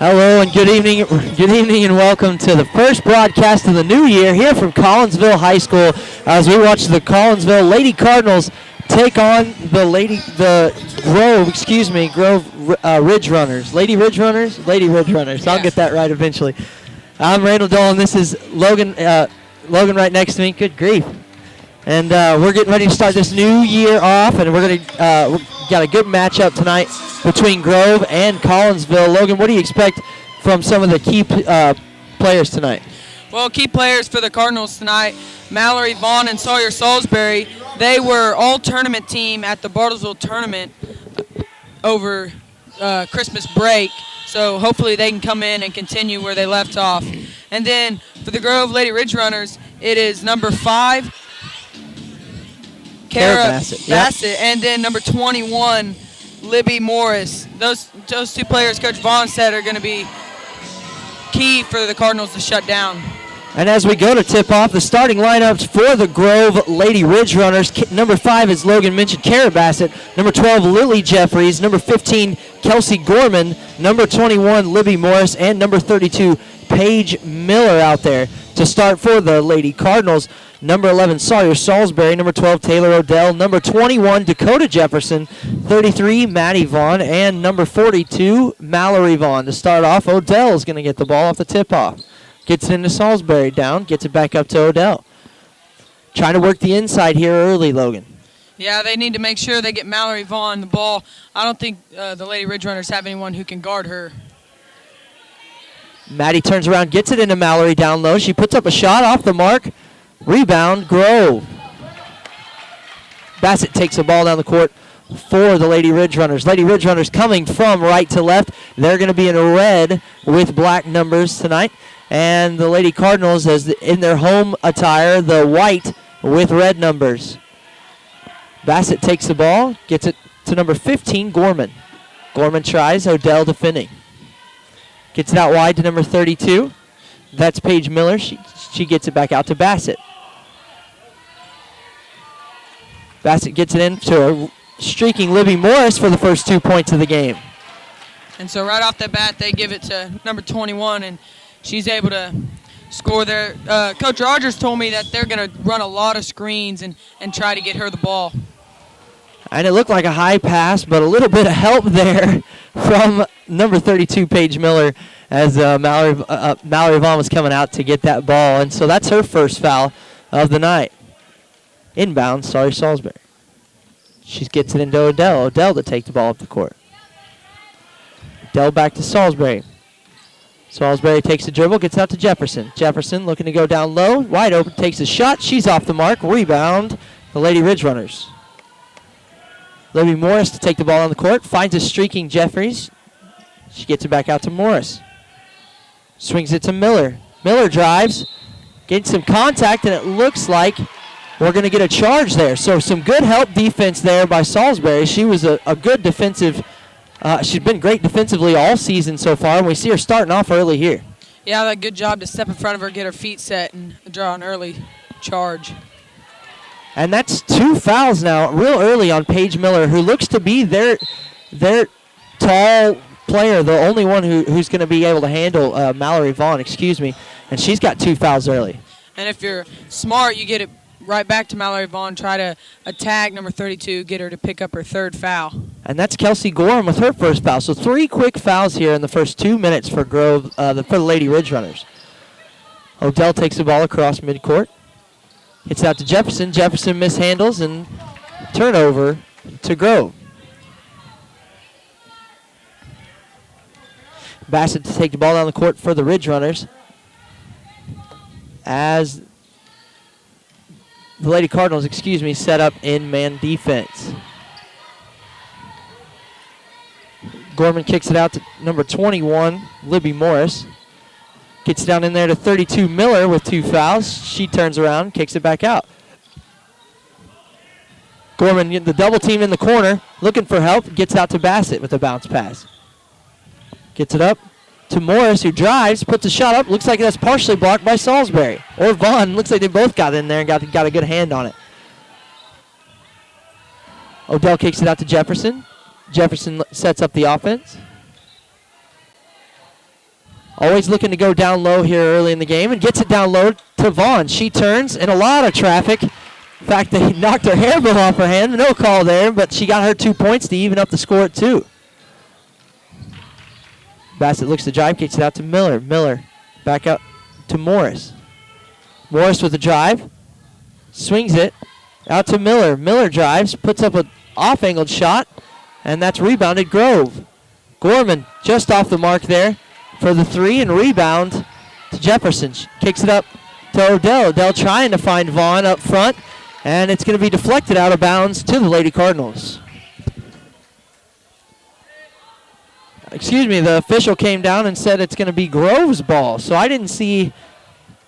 Hello and good evening and welcome to the first broadcast of the new year here from Collinsville High School as we watch the Collinsville Lady Cardinals take on the Grove Ridge Runners. Lady Ridge Runners. I'll get that right eventually. I'm Randall Dolan. This is Logan right next to me. Good grief. And we're getting ready to start this new year off, and we got a good matchup tonight between Grove and Collinsville. Logan, what do you expect from some of the key players tonight? Well, key players for the Cardinals tonight, Mallory Vaughn and Sawyer Salisbury. They were all-tournament team at the Bartlesville tournament over Christmas break, so hopefully they can come in and continue where they left off. And then for the Grove Lady Ridge Runners, it is number 5, Kara Bassett, and then number 21, Libby Morris. Those two players Coach Vaughn said are going to be key for the Cardinals to shut down. And as we go to tip off, the starting lineups for the Grove Lady Ridge Runners. Number 5, as Logan mentioned, Kara Bassett. Number 12, Lily Jeffries. Number 15, Kelsey Gorman. Number 21, Libby Morris. And number 32, Paige Miller out there to start for the Lady Cardinals. Number 11, Sawyer Salisbury. Number 12, Taylor Odell. Number 21, Dakota Jefferson. 33, Maddie Vaughn. And number 42, Mallory Vaughn. To start off, Odell is going to get the ball off the tip-off. Gets it into Salisbury, down, gets it back up to Odell. Trying to work the inside here early, Logan. Yeah, they need to make sure they get Mallory Vaughn the ball. I don't think the Lady Ridge Runners have anyone who can guard her. Maddie turns around, gets it into Mallory down low. She puts up a shot off the mark. Rebound, Grove. Bassett takes the ball down the court for the Lady Ridge Runners. Lady Ridge Runners coming from right to left. They're going to be in red with black numbers tonight. And the Lady Cardinals, as in their home attire, the white with red numbers. Bassett takes the ball, gets it to number 15, Gorman. Gorman tries, Odell defending. Gets it out wide to number 32. That's Paige Miller. She gets it back out to Bassett. Bassett gets it into a streaking Libby Morris for the first 2 points of the game. And so right off the bat, they give it to number 21, and she's able to score there. Coach Rogers told me that they're going to run a lot of screens and try to get her the ball. And it looked like a high pass, but a little bit of help there from number 32, Paige Miller, as Mallory Vaughn was coming out to get that ball. And so that's her first foul of the night. Inbound, Sawyer Salisbury. She gets it into Odell. Odell to take the ball up the court. Odell back to Salisbury. Salisbury takes the dribble, gets out to Jefferson. Jefferson looking to go down low. Wide open, takes a shot. She's off the mark. Rebound, the Lady Ridge Runners. Libby Morris to take the ball on the court. Finds a streaking Jeffries. She gets it back out to Morris. Swings it to Miller. Miller drives. Getting some contact, and it looks like we're going to get a charge there. So some good help defense there by Salisbury. She was a good defensive. She's been great defensively all season so far, and we see her starting off early here. Yeah, that good job to step in front of her, get her feet set, and draw an early charge. And that's 2 fouls now, real early on Paige Miller, who looks to be their tall player, the only one who's going to be able to handle Mallory Vaughn, and she's got 2 fouls early. And if you're smart, you get it right back to Mallory Vaughn, try to attack number 32, get her to pick up her 3rd foul. And that's Kelsey Gorham with her first foul. So 3 quick fouls here in the first 2 minutes for Grove, for the Lady Ridge Runners. Odell takes the ball across midcourt. Hits out to Jefferson. Jefferson mishandles and turnover to Grove. Bassett to take the ball down the court for the Ridge Runners as the Lady Cardinals, set up in man defense. Gorman kicks it out to number 21, Libby Morris. Gets down in there to 32, Miller with 2 fouls. She turns around, kicks it back out. Gorman, the double team in the corner, looking for help, gets out to Bassett with a bounce pass. Gets it up to Morris, who drives, puts a shot up. Looks like that's partially blocked by Salisbury. Or Vaughn. Looks like they both got in there and got a good hand on it. Odell kicks it out to Jefferson. Jefferson sets up the offense. Always looking to go down low here early in the game and gets it down low to Vaughn. She turns and a lot of traffic. In fact, they knocked her hairball off her hand. No call there, but she got her 2 points to even up the score at 2. Bassett looks to drive, kicks it out to Miller. Miller back out to Morris. Morris with the drive. Swings it out to Miller. Miller drives, puts up an off-angled shot, and that's rebounded Grove. Gorman just off the mark there for the 3 and rebound to Jefferson. Kicks it up to Odell. Odell trying to find Vaughn up front, and it's going to be deflected out of bounds to the Lady Cardinals. Excuse me, the official came down and said it's going to be Grove's ball. So I didn't see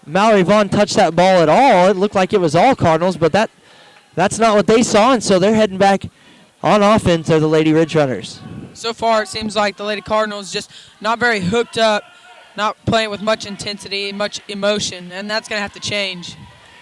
Mallory Vaughn touch that ball at all. It looked like it was all Cardinals, but that's not what they saw, and so they're heading back on offense are the Lady Ridge Runners. So far, it seems like the Lady Cardinals just not very hooked up, not playing with much intensity, much emotion, and that's going to have to change.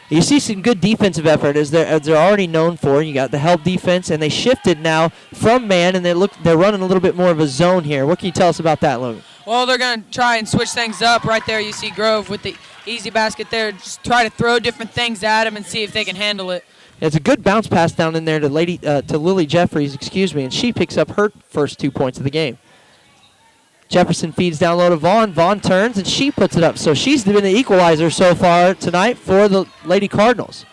You see some good defensive effort as they're already known for. You got the help defense, and they shifted now from man, and they're running a little bit more of a zone here. What can you tell us about that, Logan? Well, they're going to try and switch things up. Right there, you see Grove with the easy basket there. Just try to throw different things at them and see if they can handle it. It's a good bounce pass down in there to Lily Jeffries, and she picks up her first 2 points of the game. Jefferson feeds down low to Vaughn. Vaughn turns, and she puts it up. So she's been the equalizer so far tonight for the Lady Cardinals.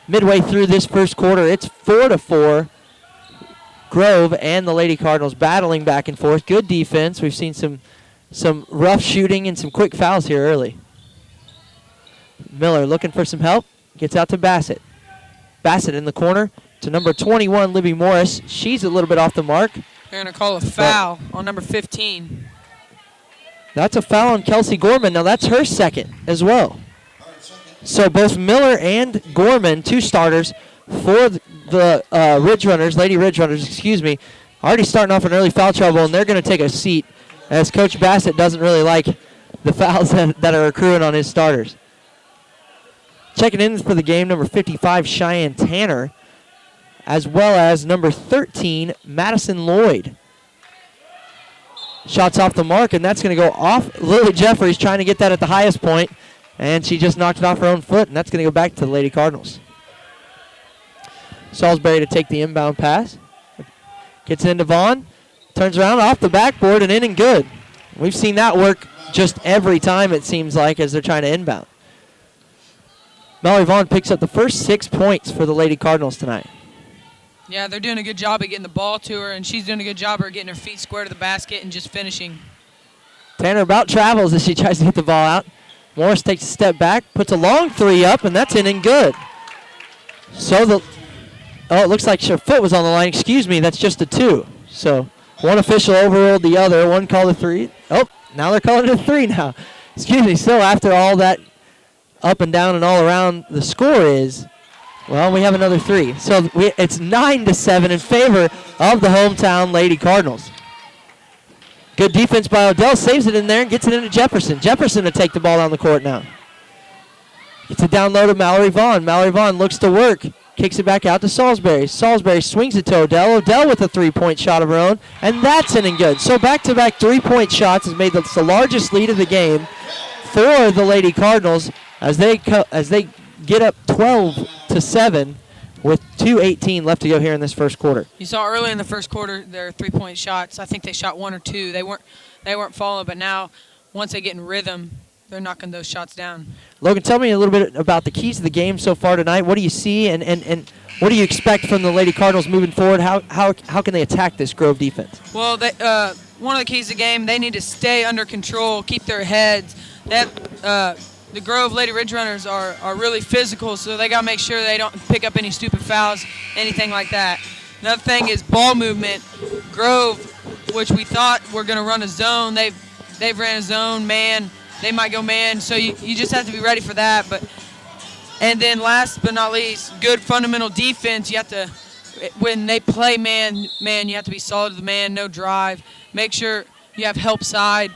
Midway through this first quarter, it's 4-4. Grove and the Lady Cardinals battling back and forth. Good defense. We've seen some rough shooting and some quick fouls here early. Miller looking for some help. Gets out to Bassett. Bassett in the corner to number 21, Libby Morris. She's a little bit off the mark. They're going to call a foul on number 15. That's a foul on Kelsey Gorman. Now that's her second as well. So both Miller and Gorman, 2 starters for the Ridge Runners, Lady Ridge Runners, already starting off in early foul trouble, and they're going to take a seat as Coach Bassett doesn't really like the fouls that are accruing on his starters. Checking in for the game, number 55, Cheyenne Tanner, as well as number 13, Madison Lloyd. Shots off the mark, and that's going to go off. Lily Jeffries trying to get that at the highest point, and she just knocked it off her own foot, and that's going to go back to the Lady Cardinals. Salisbury to take the inbound pass. Gets into Vaughn, turns around off the backboard and in and good. We've seen that work just every time, it seems like, as they're trying to inbound. Mallory Vaughn picks up the first 6 points for the Lady Cardinals tonight. Yeah, they're doing a good job of getting the ball to her, and she's doing a good job of getting her feet square to the basket and just finishing. Tanner about travels as she tries to get the ball out. Morris takes a step back, puts a long 3 up, and that's in and good. So it looks like her foot was on the line. Excuse me, that's just a 2. So one official overruled the other. One called a 3. Oh, now they're calling it a 3 now. Excuse me. So after all that up and down and all around, the score is, well, we have another 3. So it's 9-7 in favor of the hometown Lady Cardinals. Good defense by Odell. Saves it in there and gets it into Jefferson. Jefferson to take the ball down the court now. Gets it down low to Mallory Vaughn. Mallory Vaughn looks to work. Kicks it back out to Salisbury. Salisbury swings it to Odell. Odell with a 3-point shot of her own, and that's in and good. So back-to-back 3-point shots has made the largest lead of the game for the Lady Cardinals as they get up 12-7 with 2:18 left to go here in this first quarter. You saw early in the first quarter their 3-point shots. I think they shot 1 or 2. They weren't falling, but now once they get in rhythm, they're knocking those shots down. Logan, tell me a little bit about the keys to the game so far tonight. What do you see, and what do you expect from the Lady Cardinals moving forward? How can they attack this Grove defense? Well, one of the keys to the game, they need to stay under control, keep their heads. The Grove Lady Ridge Runners are really physical, so they got to make sure they don't pick up any stupid fouls, anything like that. Another thing is ball movement. Grove, which we thought were going to run a zone, they've ran a zone, man. They might go man, so you just have to be ready for that. And then last but not least, good fundamental defense. You have to, when they play man, you have to be solid to the man, no drive. Make sure you have help side,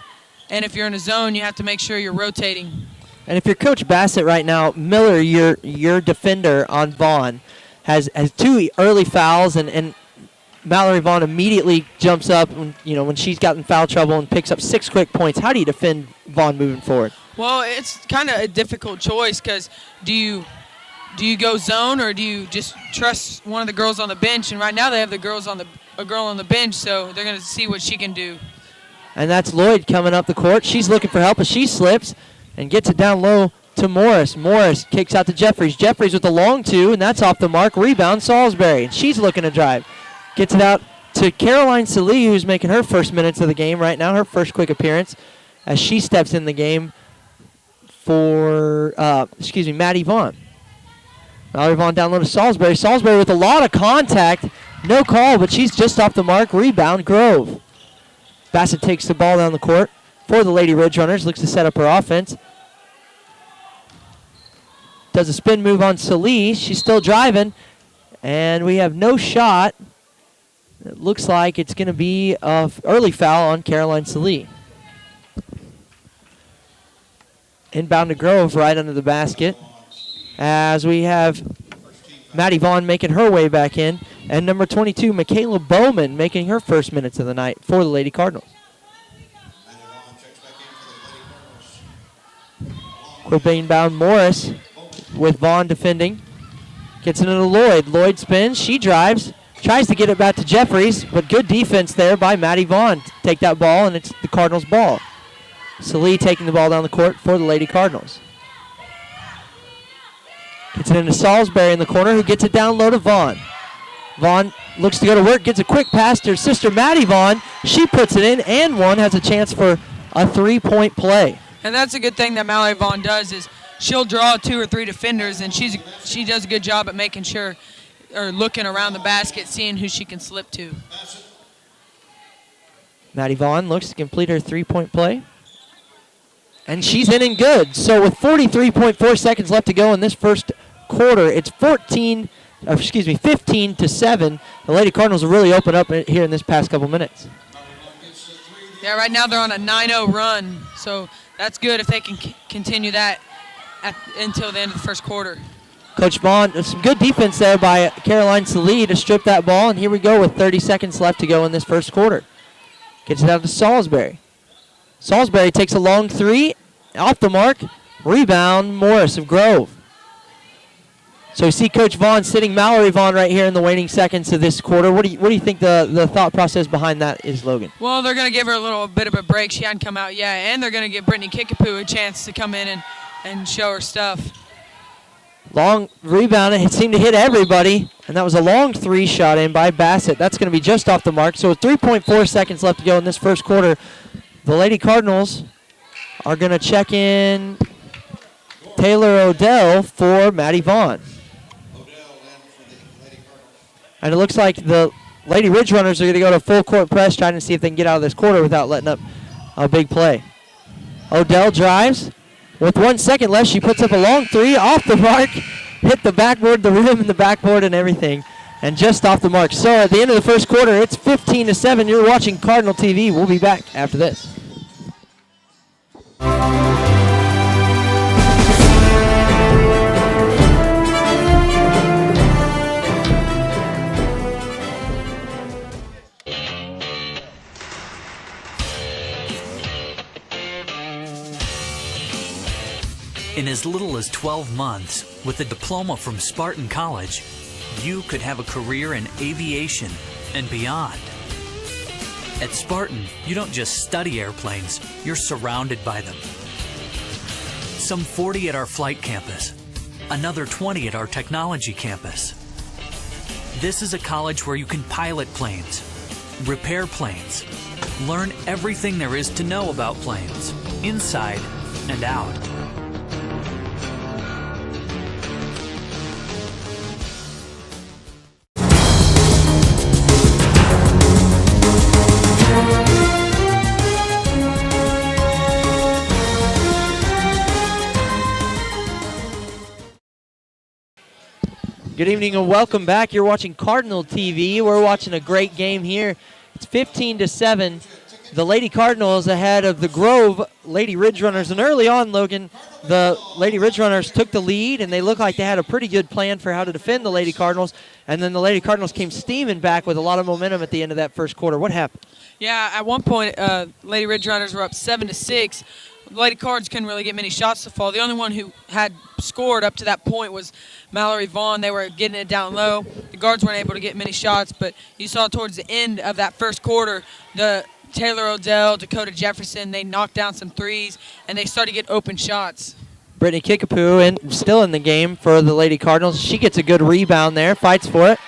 and if you're in a zone, you have to make sure you're rotating. And if you're Coach Bassett right now, Miller, your defender on Vaughn, has 2 early fouls, and Mallory Vaughn immediately jumps up when she's gotten foul trouble and picks up 6 quick points. How do you defend Vaughn moving forward? Well, it's kind of a difficult choice because do you go zone or do you just trust one of the girls on the bench? And right now they have a girl on the bench, so they're going to see what she can do. And that's Lloyd coming up the court. She's looking for help, but she slips and gets it down low to Morris. Morris kicks out to Jeffries. Jeffries with the long 2, and that's off the mark. Rebound, Salisbury, and she's looking to drive. Gets it out to Caroline Salee, who's making her first minutes of the game right now, her first quick appearance, as she steps in the game for, Maddie Vaughn. Mallory Vaughn down low to Salisbury. Salisbury with a lot of contact. No call, but she's just off the mark. Rebound, Grove. Bassett takes the ball down the court for the Lady Ridge Runners. Looks to set up her offense. Does a spin move on Salee. She's still driving. And we have no shot. It looks like it's going to be an early foul on Caroline Salee. Inbound to Grove right under the basket. As we have Maddie Vaughn making her way back in. And number 22, Michaela Bowman, making her first minutes of the night for the Lady Cardinals. Quick inbound, Morris with Vaughn defending. Gets into Lloyd. Lloyd spins. She drives. Tries to get it back to Jeffries, but good defense there by Maddie Vaughn to take that ball, and it's the Cardinals' ball. Salee taking the ball down the court for the Lady Cardinals. Gets it into Salisbury in the corner, who gets it down low to Vaughn. Vaughn looks to go to work, gets a quick pass to her sister Maddie Vaughn. She puts it in, and one has a chance for a 3-point play. And that's a good thing that Mallory Vaughn does is she'll draw 2 or 3 defenders, and she does a good job at making sure or looking around the basket, seeing who she can slip to. Maddie Vaughn looks to complete her 3-point play. And she's in and good. So with 43.4 seconds left to go in this first quarter, it's 15 to 7. The Lady Cardinals will really open up here in this past couple minutes. Yeah, right now they're on a 9-0 run, so that's good if they can continue that until the end of the first quarter. Coach Vaughn, some good defense there by Caroline Salee to strip that ball, and here we go with 30 seconds left to go in this first quarter. Gets it out to Salisbury. Salisbury takes a long 3, off the mark. Rebound, Morris of Grove. So you see Coach Vaughn sitting Mallory Vaughn right here in the waning seconds of this quarter. What do you think the thought process behind that is, Logan? Well, they're going to give her a little bit of a break. She hadn't come out yet, and they're going to give Brittany Kickapoo a chance to come in and show her stuff. Long rebound, it seemed to hit everybody, and that was a long 3 shot in by Bassett. That's going to be just off the mark. So with 3.4 seconds left to go in this first quarter, the Lady Cardinals are going to check in Taylor Odell for Maddie Vaughn. And it looks like the Lady Ridge Runners are going to go to full court press, trying to see if they can get out of this quarter without letting up a big play. Odell drives. With 1 second left, she puts up a long 3 off the mark, hit the backboard, the rim in the backboard and everything, and just off the mark. So at the end of the first quarter, it's 15 to 7. You're watching Cardinal TV. We'll be back after this. In as little as 12 months, with a diploma from Spartan College, you could have a career in aviation and beyond. At Spartan, you don't just study airplanes, you're surrounded by them. Some 40 at our flight campus, another 20 at our technology campus. This is a college where you can pilot planes, repair planes, learn everything there is to know about planes, inside and out. Good evening and welcome back. You're watching Cardinal TV. We're watching a great game here. It's 15 to 7 the Lady Cardinals ahead of the Grove Lady Ridge Runners. And early on, Logan, the Lady Ridge Runners took the lead, and they looked like they had a pretty good plan for how to defend the Lady Cardinals. And then the Lady Cardinals came steaming back with a lot of momentum at the end of that first quarter. What happened? Yeah, at one point, Lady Ridge Runners were up 7-6. The Lady Cards couldn't really get many shots to fall. The only one who had scored up to that point was Mallory Vaughn. They were getting it down low. The guards weren't able to get many shots, but you saw towards the end of that first quarter, the Taylor Odell, Dakota Jefferson, they knocked down some threes, and they started to get open shots. Brittany Kickapoo still in the game for the Lady Cardinals. She gets a good rebound there, fights for it.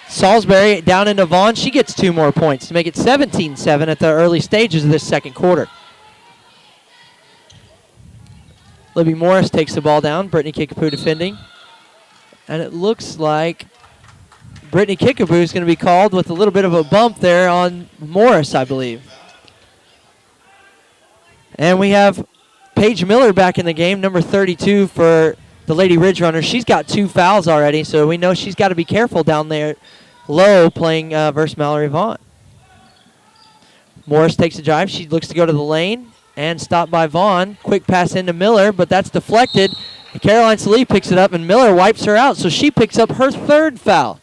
Salisbury down into Vaughn. She gets 2 more points to make it 17-7 at the early stages of this second quarter. Libby Morris takes the ball down. Brittany Kickapoo defending. And it looks like Brittany Kickapoo is going to be called with a little bit of a bump there on Morris, I believe. And we have Paige Miller back in the game, number 32 for the Lady Ridge Runners. She's got 2 fouls already, so we know she's got to be careful down there low playing versus Mallory Vaughn. Morris takes a drive. She looks to go to the lane and stopped by Vaughn. Quick pass into Miller, but that's deflected. Caroline Salee picks it up, and Miller wipes her out, so she picks up her 3rd foul.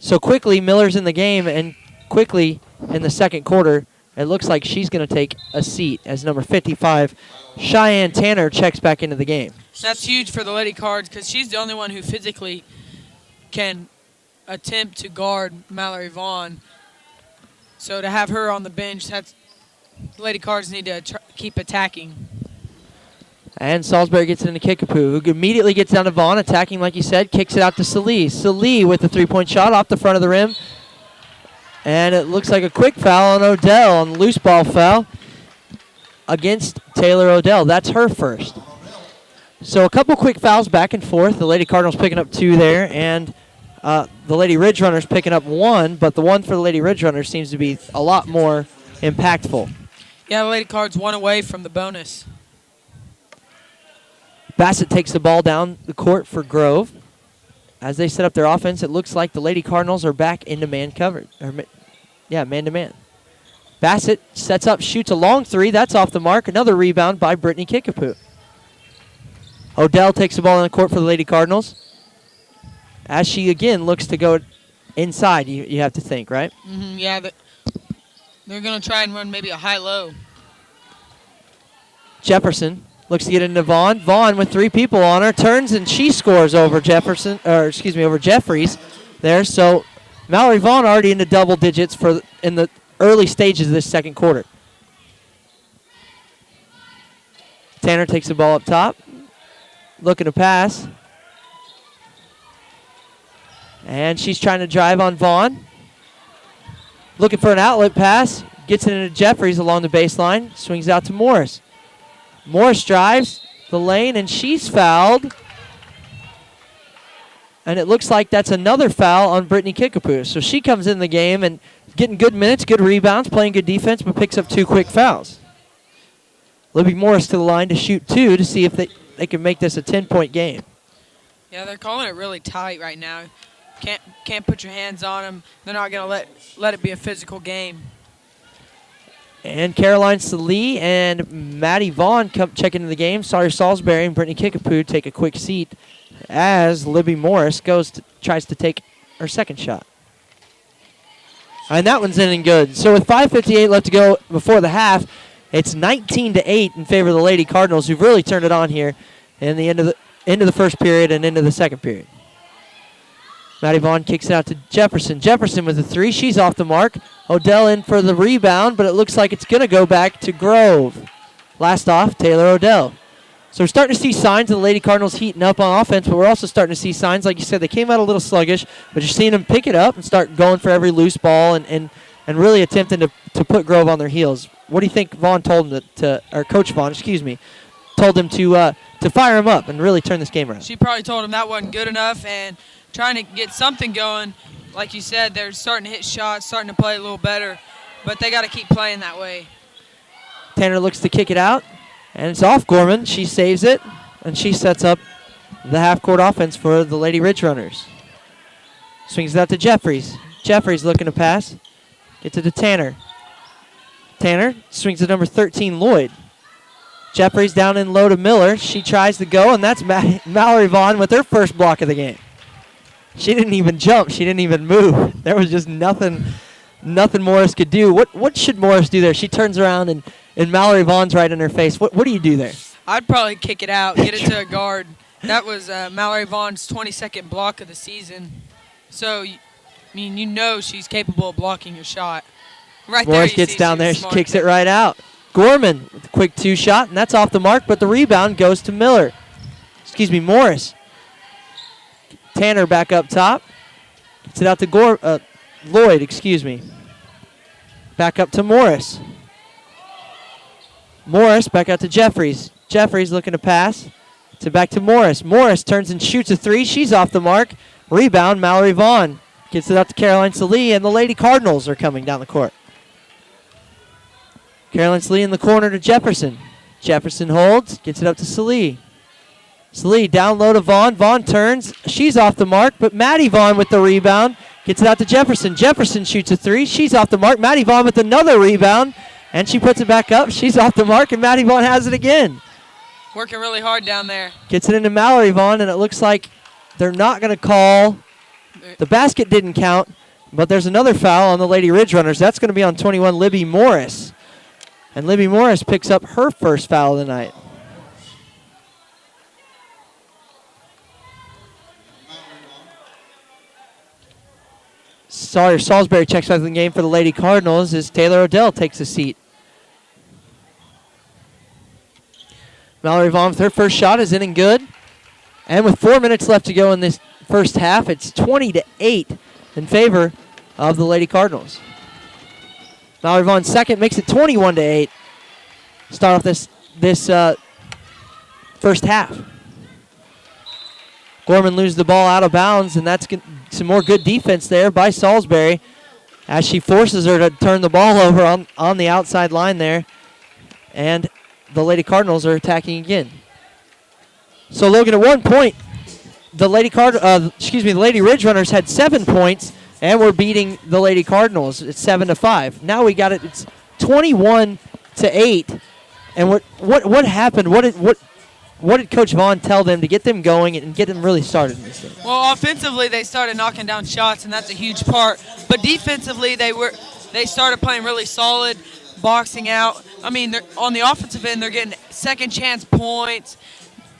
So quickly, Miller's in the game, and quickly in the second quarter, it looks like she's going to take a seat as number 55, Cheyenne Tanner, checks back into the game. That's huge for the Lady Cards because she's the only one who physically can attempt to guard Mallory Vaughn. So to have her on the bench, that's Lady Cards need to keep attacking. And Salisbury gets it into Kickapoo, who immediately gets down to Vaughn, attacking like you said, kicks it out to Salee. Salee with the 3-point shot off the front of the rim. And it looks like a quick foul on Odell, on the loose ball foul against Taylor Odell. That's her first. So a couple quick fouls back and forth. The Lady Cardinals picking up 2 there, and the Lady Ridge Runners picking up 1, but the one for the Lady Ridge Runners seems to be a lot more impactful. Yeah, the Lady Cards 1 away from the bonus. Bassett takes the ball down the court for Grove. As they set up their offense, it looks like the Lady Cardinals are back into man coverage. Man-to-man. Bassett sets up, shoots a long 3. That's off the mark. Another rebound by Brittany Kickapoo. Odell takes the ball in the court for the Lady Cardinals. As she, again, looks to go inside, you have to think, right? Yeah, they're going to try and run maybe a high-low. Jefferson looks to get into Vaughn. Vaughn with 3 people on her. Turns and she scores over over Jeffries there. So Mallory Vaughn already into double digits in the early stages of this second quarter. Tanner takes the ball up top. Looking to pass. And she's trying to drive on Vaughn. Looking for an outlet pass. Gets it into Jeffries along the baseline. Swings out to Morris. Morris drives the lane, and she's fouled. And it looks like that's another foul on Brittany Kickapoo. So she comes in the game and getting good minutes, good rebounds, playing good defense, but picks up 2 quick fouls. Libby Morris to the line to shoot 2 to see if they can make this a 10-point game. Yeah, they're calling it really tight right now. Can't put your hands on them. They're not going to let it be a physical game. And Caroline Salee and Maddie Vaughn come check into the game. Sawyer Salisbury and Brittany Kickapoo take a quick seat as Libby Morris tries to take her second shot. And that one's in and good. So with 5:58 left to go before the half, it's 19-8 in favor of the Lady Cardinals, who've really turned it on here in the end of the first period and into the second period. Maddie Vaughn kicks it out to Jefferson. Jefferson with a 3. She's off the mark. Odell in for the rebound, but it looks like it's going to go back to Grove. Last off, Taylor Odell. So we're starting to see signs of the Lady Cardinals heating up on offense, but we're also starting to see signs, like you said, they came out a little sluggish, but you're seeing them pick it up and start going for every loose ball and really attempting to put Grove on their heels. What do you think Vaughn told them or Coach Vaughn, told them to fire him up and really turn this game around? She probably told him that wasn't good enough and trying to get something going. Like you said, they're starting to hit shots, starting to play a little better, but they got to keep playing that way. Tanner looks to kick it out, and it's off Gorman. She saves it, and she sets up the half-court offense for the Lady Ridge Runners. Swings it out to Jeffries. Jeffries looking to pass. Gets it to Tanner. Tanner swings to number 13, Lloyd. Jeffries down in low to Miller. She tries to go, and that's Mallory Vaughn with her first block of the game. She didn't even jump. She didn't even move. There was just nothing Morris could do. What should Morris do there? She turns around, and Mallory Vaughn's right in her face. What do you do there? I'd probably kick it out, get it to a guard. That was Mallory Vaughn's 22nd block of the season. So, you know she's capable of blocking your shot. Right there, Morris you gets see down she there. was She smart kicks it right out. Gorman with a quick 2-shot, and that's off the mark, but the rebound goes to Miller. Morris. Tanner back up top. Gets it out to Lloyd, Back up to Morris. Morris back out to Jeffries. Jeffries looking to pass. Back to Morris. Morris turns and shoots a 3. She's off the mark. Rebound, Mallory Vaughn. Gets it out to Caroline Salee, and the Lady Cardinals are coming down the court. Caroline Salee in the corner to Jefferson. Jefferson holds, gets it up to Salee. Salee down low to Vaughn. Vaughn turns. She's off the mark, but Maddie Vaughn with the rebound. Gets it out to Jefferson. Jefferson shoots a 3. She's off the mark. Maddie Vaughn with another rebound, and she puts it back up. She's off the mark, and Maddie Vaughn has it again. Working really hard down there. Gets it into Mallory Vaughn, and it looks like they're not going to call. The basket didn't count, but there's another foul on the Lady Ridge Runners. That's going to be on 21, Libby Morris. And Libby Morris picks up her first foul of the night. Salisbury checks back in the game for the Lady Cardinals as Taylor Odell takes a seat. Mallory Vaughn with her first shot is in and good. And with 4 minutes left to go in this first half, it's 20-8 in favor of the Lady Cardinals. Mallory Vaughn second makes it 21-8. Start off this first half. Gorman loses the ball out of bounds, and that's some more good defense there by Salisbury as she forces her to turn the ball over on the outside line there. And the Lady Cardinals are attacking again. So Logan, at one point, the Lady Ridge Runners had 7 points and were beating the Lady Cardinals. It's 7-5. Now we got it. It's 21-8. And what happened? What did Coach Vaughn tell them to get them going and get them really started in this game? Well, offensively they started knocking down shots, and that's a huge part. But defensively they started playing really solid, boxing out. I mean, on the offensive end they're getting second chance points.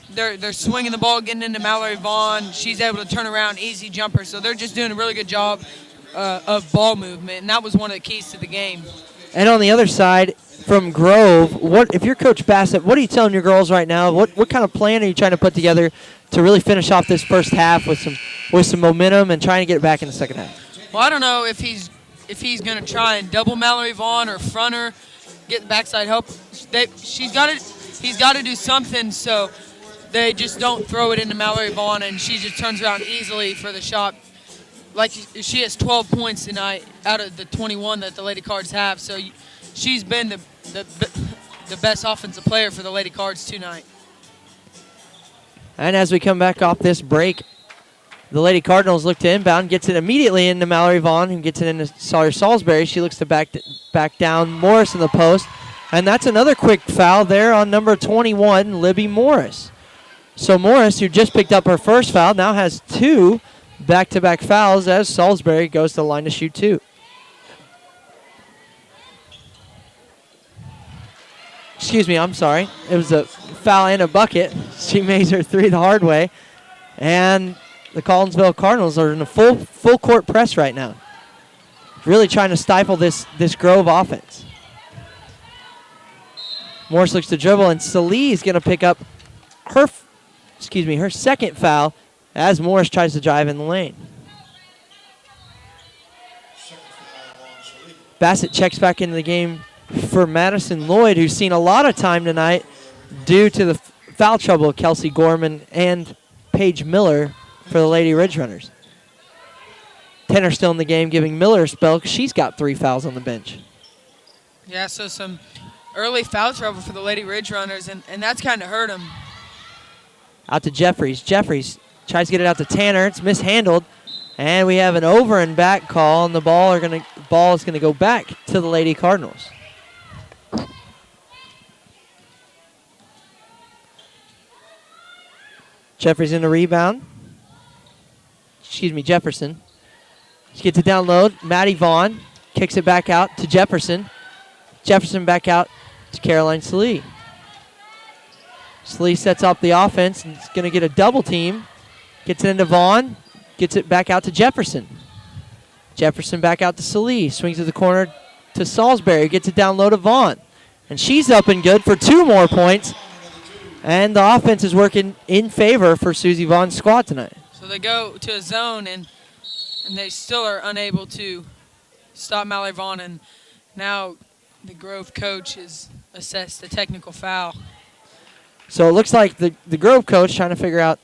They're swinging the ball, getting into Mallory Vaughn. She's able to turn around, easy jumper. So they're just doing a really good job of ball movement, and that was one of the keys to the game. And on the other side, from Grove, if you're Coach Bassett, what are you telling your girls right now? What kind of plan are you trying to put together to really finish off this first half with some momentum and trying to get it back in the second half? Well, I don't know if he's going to try and double Mallory Vaughn or front her, get the backside help. He's got to do something so they just don't throw it into Mallory Vaughn and she just turns around easily for the shot. Like she has 12 points tonight out of the 21 that the Lady Cards have. So she's been the best offensive player for the Lady Cards tonight. And as we come back off this break, the Lady Cardinals look to inbound, gets it immediately into Mallory Vaughn, who gets it into Sawyer Salisbury. She looks to back down Morris in the post. And that's another quick foul there on number 21, Libby Morris. So Morris, who just picked up her first foul, now has 2 back-to-back fouls as Salisbury goes to the line to shoot 2. Excuse me, I'm sorry. It was a foul and a bucket. She makes her 3 the hard way. And the Collinsville Cardinals are in a full court press right now. Really trying to stifle this Grove offense. Morris looks to dribble, and Salee is going to pick up her second foul as Morris tries to drive in the lane. Bassett checks back into the game for Madison Lloyd, who's seen a lot of time tonight due to the foul trouble of Kelsey Gorman and Paige Miller for the Lady Ridge Runners. Tanner still in the game, giving Miller a spell because she's got 3 fouls on the bench. Yeah, so some early foul trouble for the Lady Ridge Runners, and that's kind of hurt them. Out to Jeffries. Jeffries tries to get it out to Tanner. It's mishandled. And we have an over and back call, and the ball is going to go back to the Lady Cardinals. Jeffries in the rebound. Jefferson. She gets it down low. Maddie Vaughn kicks it back out to Jefferson. Jefferson back out to Caroline Slee. Slee sets up the offense and is going to get a double team. Gets it into Vaughn. Gets it back out to Jefferson. Jefferson back out to Slee. Swings to the corner to Salisbury. Gets it down low to Vaughn. And she's up and good for 2 more points. And the offense is working in favor for Susie Vaughn's squad tonight. So they go to a zone, and they still are unable to stop Mallory Vaughn. And now the Grove coach has assessed a technical foul. So it looks like the Grove coach trying to figure out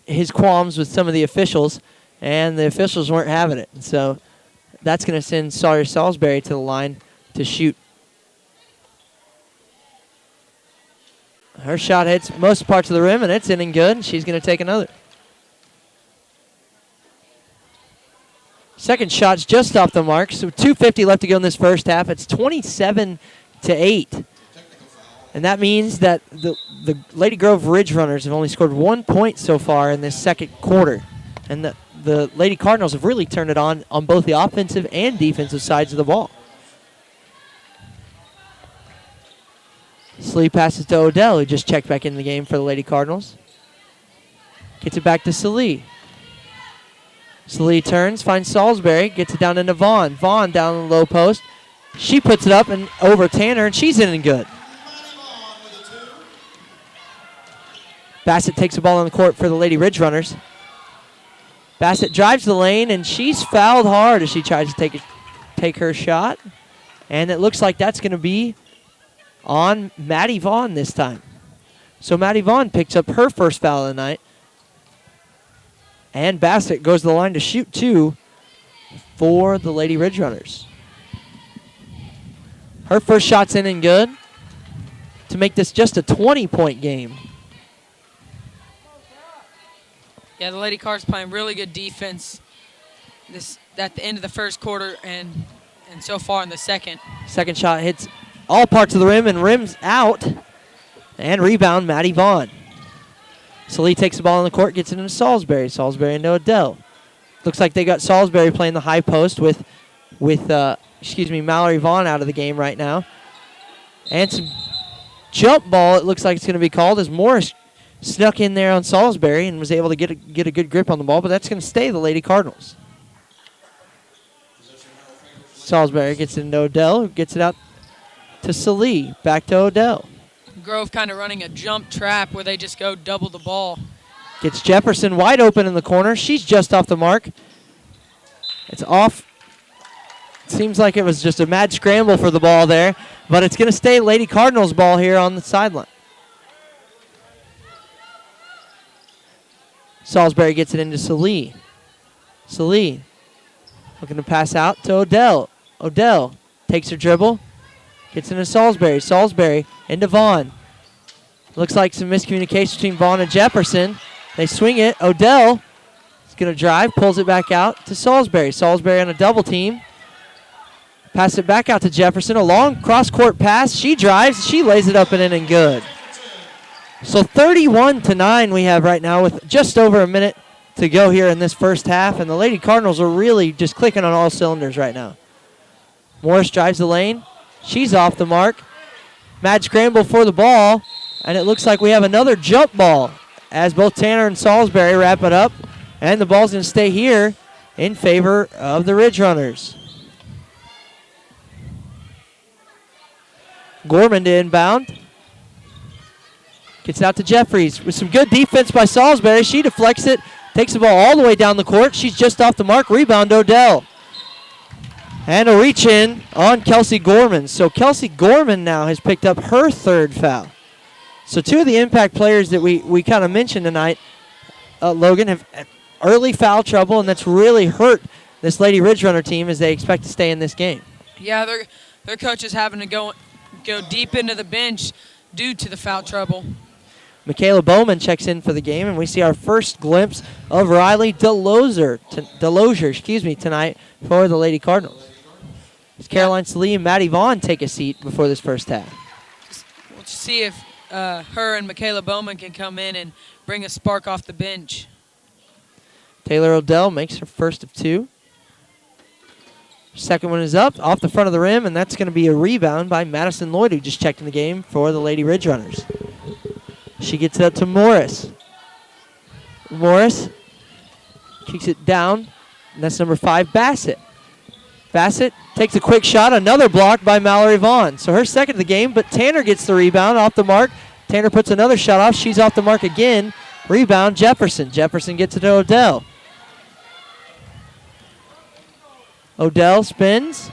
his qualms with some of the officials, and the officials weren't having it. So that's going to send Sawyer Salisbury to the line to shoot. Her shot hits most parts of the rim, and it's in and good. She's going to take another. Second shot's just off the mark, so 2:50 left to go in this first half. It's 27-8. And that means that the Lady Grove Ridge Runners have only scored 1 point so far in this second quarter. And the Lady Cardinals have really turned it on both the offensive and defensive sides of the ball. Slee passes to Odell, who just checked back in the game for the Lady Cardinals. Gets it back to Slee. Slee turns, finds Salisbury, gets it down into Vaughn. Vaughn down the low post. She puts it up and over Tanner, and she's in and good. Bassett takes the ball on the court for the Lady Ridge Runners. Bassett drives the lane, and she's fouled hard as she tries to take her shot. And it looks like that's going to be on Maddie Vaughn this time. So Maddie Vaughn picks up her first foul of the night. And Bassett goes to the line to shoot 2 for the Lady Ridge Runners. Her first shot's in and good to make this just a 20-point game. Yeah, the Lady Cards playing really good defense at the end of the first quarter and so far in the second. Second shot hits all parts of the rim and rims out. And rebound, Maddie Vaughn. Slee takes the ball on the court, gets it into Salisbury. Salisbury into Odell. Looks like they got Salisbury playing the high post with Mallory Vaughn out of the game right now. And some jump ball, it looks like it's going to be called as Morris snuck in there on Salisbury and was able to get a good grip on the ball, but that's going to stay the Lady Cardinals. Salisbury gets it into Odell, who gets it out to Slee. Back to Odell. Grove kind of running a jump trap where they just go double the ball. Gets Jefferson wide open in the corner. She's just off the mark. It's off. Seems like it was just a mad scramble for the ball there, but it's going to stay Lady Cardinals ball here on the sideline. Salisbury gets it into Slee. Slee looking to pass out to Odell. Odell takes her dribble. Gets into Salisbury. Salisbury into Vaughn. Looks like some miscommunication between Vaughn and Jefferson. They swing it. Odell is going to drive, pulls it back out to Salisbury. Salisbury on a double team. Pass it back out to Jefferson. A long cross-court pass. She drives. She lays it up and in and good. So 31-9 we have right now with just over a minute to go here in this first half. And the Lady Cardinals are really just clicking on all cylinders right now. Morris drives the lane. She's off the mark. Mad scramble for the ball. And it looks like we have another jump ball as both Tanner and Salisbury wrap it up. And the ball's going to stay here in favor of the Ridge Runners. Gorman to inbound. Gets it out to Jeffries with some good defense by Salisbury. She deflects it, takes the ball all the way down the court. She's just off the mark. Rebound, Odell. And a reach in on Kelsey Gorman. So Kelsey Gorman now has picked up her third foul. So two of the impact players that we kind of mentioned tonight, Logan, have early foul trouble, and that's really hurt this Lady Ridge Runner team as they expect to stay in this game. Yeah, their coach is having to go deep into the bench due to the foul trouble. Michaela Bowman checks in for the game, and we see our first glimpse of Riley Delozier tonight for the Lady Cardinals. As Caroline Slee and Maddie Vaughn take a seat before this first half. We'll see if her and Michaela Bowman can come in and bring a spark off the bench. Taylor Odell makes her first of 2. Second one is up off the front of the rim, and that's going to be a rebound by Madison Lloyd, who just checked in the game for the Lady Ridge Runners. She gets it up to Morris. Morris kicks it down, and that's number 5, Bassett. Bassett takes a quick shot, another block by Mallory Vaughn. So her second of the game, but Tanner gets the rebound off the mark. Tanner puts another shot off. She's off the mark again. Rebound, Jefferson. Jefferson gets it to Odell. Odell spins,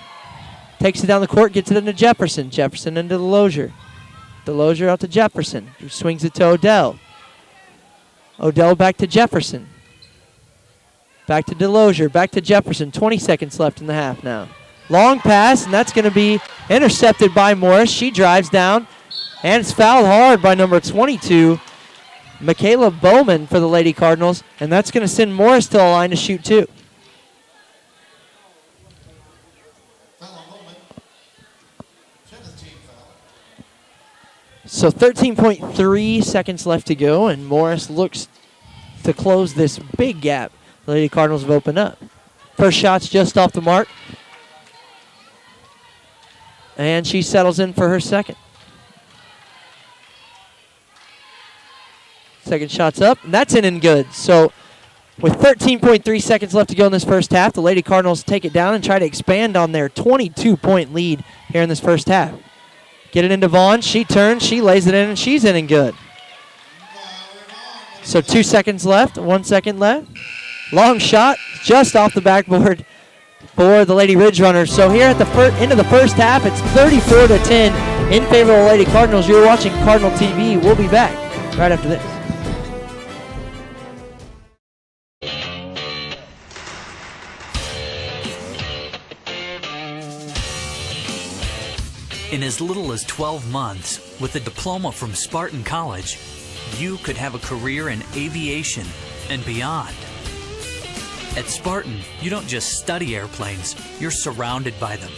takes it down the court, gets it into Jefferson. Jefferson into Delozier. Delozier out to Jefferson, who swings it to Odell. Odell back to Jefferson. Back to Delozier, back to Jefferson. 20 seconds left in the half now. Long pass, and that's going to be intercepted by Morris. She drives down, and it's fouled hard by number 22, Michaela Bowman for the Lady Cardinals, and that's going to send Morris to the line to shoot 2. So 13.3 seconds left to go, and Morris looks to close this big gap the Lady Cardinals have opened up. First shot's just off the mark. And she settles in for her second. Second shot's up, and that's in and good. So with 13.3 seconds left to go in this first half, the Lady Cardinals take it down and try to expand on their 22-point lead here in this first half. Get it into Vaughn. She turns, she lays it in, and she's in and good. So 2 seconds left, 1 second left. Long shot, just off the backboard for the Lady Ridge Runners. So here at the end of the first half, it's 34-10 in favor of the Lady Cardinals. You're watching Cardinal TV. We'll be back right after this. In as little as 12 months, with a diploma from Spartan College, you could have a career in aviation and beyond. At Spartan, you don't just study airplanes, you're surrounded by them.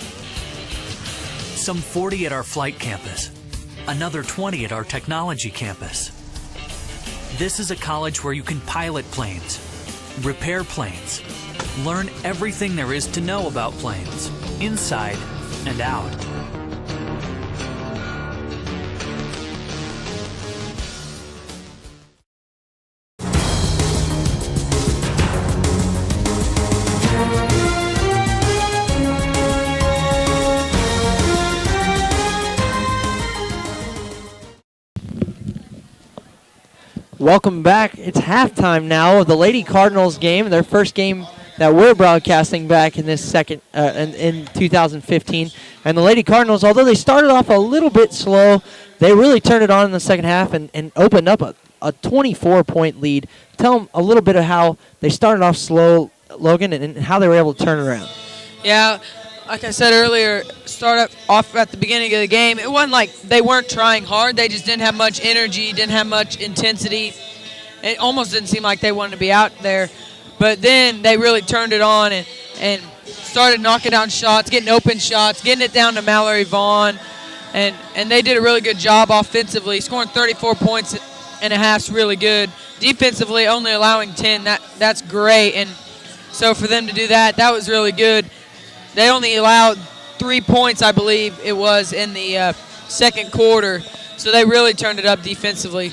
Some 40 at our flight campus, another 20 at our technology campus. This is a college where you can pilot planes, repair planes, learn everything there is to know about planes, inside and out. Welcome back. It's halftime now of the Lady Cardinals game, their first game that we're broadcasting back in this second in 2015. And the Lady Cardinals, although they started off a little bit slow, they really turned it on in the second half and opened up a 24-point lead. Tell them a little bit of how they started off slow, Logan, and how they were able to turn it around. Yeah, like I said earlier, start off at the beginning of the game. It wasn't like they weren't trying hard. They just didn't have much energy, didn't have much intensity. It almost didn't seem like they wanted to be out there. But then they really turned it on and started knocking down shots, getting open shots, getting it down to Mallory Vaughn. And they did a really good job offensively. Scoring 34 points and a half is really good. Defensively, only allowing 10, that's great. And so for them to do that, that was really good. They only allowed 3 points, I believe it was, in the second quarter. So they really turned it up defensively.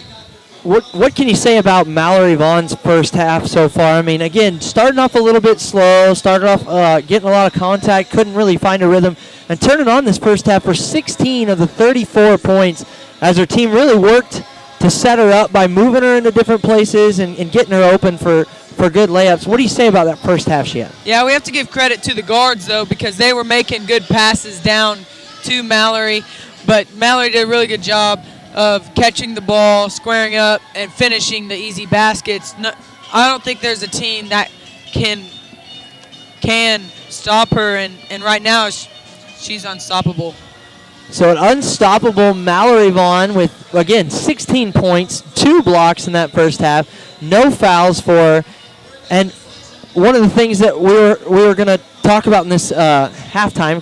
What can you say about Mallory Vaughn's first half so far? I mean, again, starting off a little bit slow, started off getting a lot of contact, couldn't really find a rhythm, and turning on this first half for 16 of the 34 points as her team really worked to set her up by moving her into different places and getting her open for good layups. What do you say about that first half she had? Yeah, we have to give credit to the guards, though, because they were making good passes down to Mallory. But Mallory did a really good job of catching the ball, squaring up, and finishing the easy baskets. No, I don't think there's a team that can stop her, and right now she's unstoppable. So an unstoppable Mallory Vaughn with, again, 16 points, 2 blocks in that first half, no fouls for her. And one of the things that we were going to talk about in this halftime,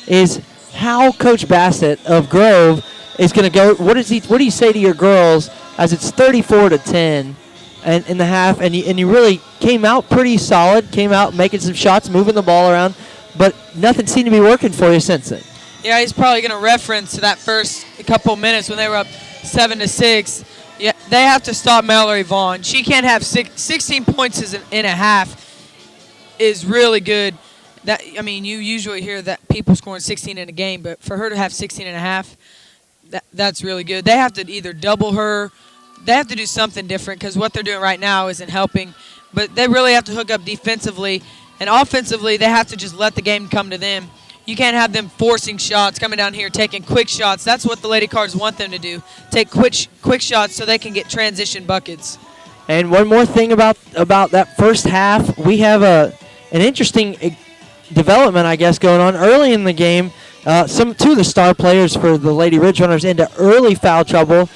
is how Coach Bassett of Grove is going to go. What do you say to your girls as it's 34-10 and in the half, and you really came out pretty solid, came out making some shots, moving the ball around, but nothing seemed to be working for you since then. Yeah, he's probably going to reference to that first couple minutes when they were up 7-6. Yeah, they have to stop Mallory Vaughn. She can't have 16 points in a half is really good. You usually hear that people scoring 16 in a game, but for her to have 16 and a half, that's really good. They have to either double her. They have to do something different because what they're doing right now isn't helping. But they really have to hook up defensively. And offensively, they have to just let the game come to them. You can't have them forcing shots, coming down here, taking quick shots. That's what the Lady Cards want them to do, take quick shots so they can get transition buckets. And one more thing about that first half, we have an interesting development, I guess, going on early in the game. Two of the star players for the Lady Ridge Runners into early foul trouble.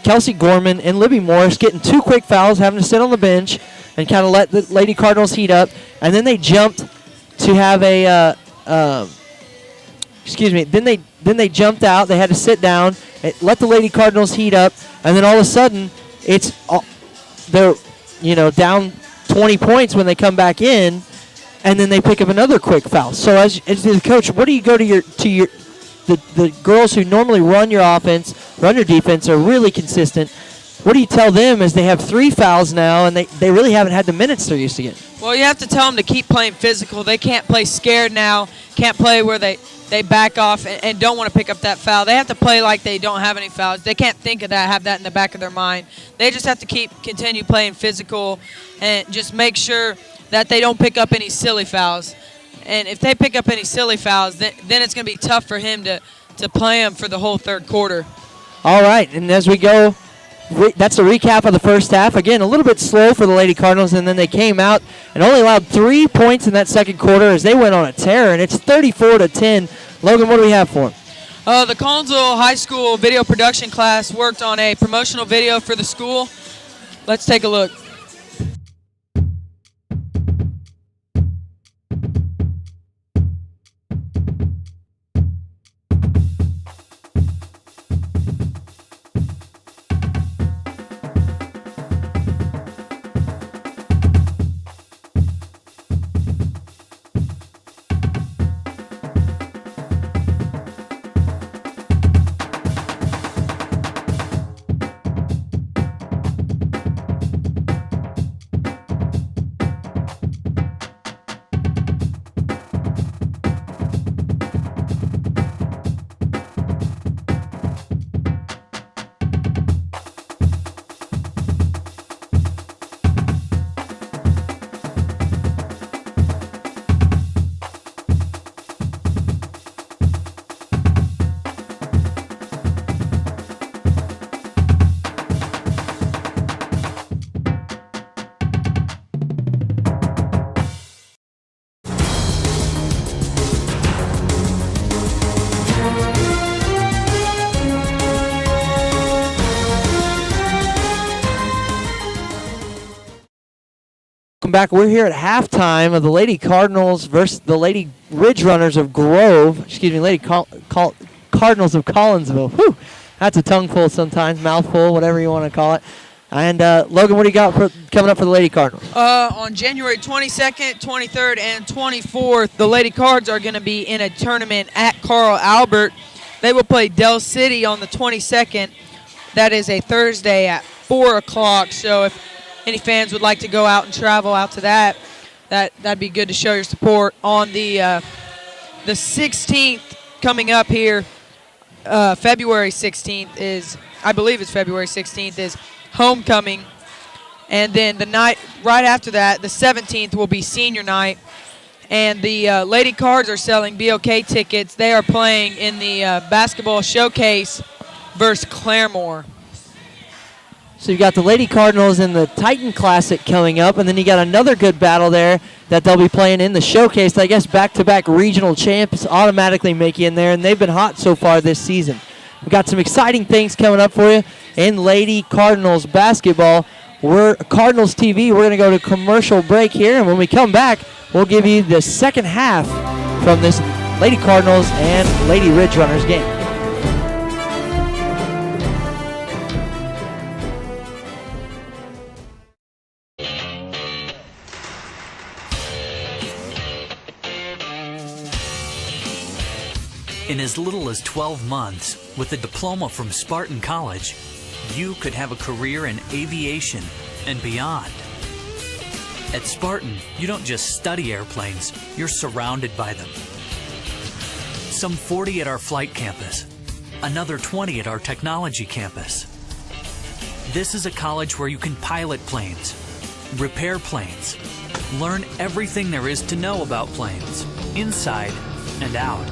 Kelsey Gorman and Libby Morris getting 2 quick fouls, having to sit on the bench and kind of let the Lady Cardinals heat up. And then they jumped to have a Then they jumped out. They had to sit down, let the Lady Cardinals heat up, and then all of a sudden they're down 20 points when they come back in, and then they pick up another quick foul. So as the coach, what do you go to the girls who normally run your offense, run your defense, are really consistent? What do you tell them as they have 3 fouls now and they really haven't had the minutes they're used to getting? Well, you have to tell them to keep playing physical. They can't play scared now, can't play where they back off and don't want to pick up that foul. They have to play like they don't have any fouls. They can't think of that, have that in the back of their mind. They just have to continue playing physical and just make sure that they don't pick up any silly fouls. And if they pick up any silly fouls, then it's going to be tough for him to play them for the whole third quarter. All right, and as we go, that's a recap of the first half. Again, a little bit slow for the Lady Cardinals, and then they came out and only allowed 3 points in that second quarter as they went on a tear, and it's 34-10. Logan, what do we have for them? The Collinsville High School video production class worked on a promotional video for the school. Let's take a look. Back. We're here at halftime of the Lady Cardinals versus the Lady Ridge Runners of Grove. Lady Cardinals of Collinsville. Whew, that's a tongue full sometimes, mouthful, whatever you want to call it. And Logan, what do you got coming up for the Lady Cardinals? On January 22nd, 23rd, and 24th, the Lady Cards are going to be in a tournament at Carl Albert. They will play Del City on the 22nd. That is a Thursday at 4 o'clock. So if any fans would like to go out and travel out to that'd be good to show your support. On the 16th coming up here, February 16th is, I believe it's February 16th, is homecoming. And then the night right after that, the 17th, will be senior night. And the Lady Cards are selling BOK tickets. They are playing in the basketball showcase versus Claremore. So you've got the Lady Cardinals in the Titan Classic coming up, and then you got another good battle there that they'll be playing in the showcase. I guess back-to-back regional champs automatically make you in there, and they've been hot so far this season. We've got some exciting things coming up for you in Lady Cardinals basketball. We're Cardinals TV. We're going to go to commercial break here, and when we come back, we'll give you the second half from this Lady Cardinals and Lady Ridge Runners game. In as little as 12 months, with a diploma from Spartan College, you could have a career in aviation and beyond. At Spartan, you don't just study airplanes, you're surrounded by them. Some 40 at our flight campus, another 20 at our technology campus. This is a college where you can pilot planes, repair planes, learn everything there is to know about planes, inside and out.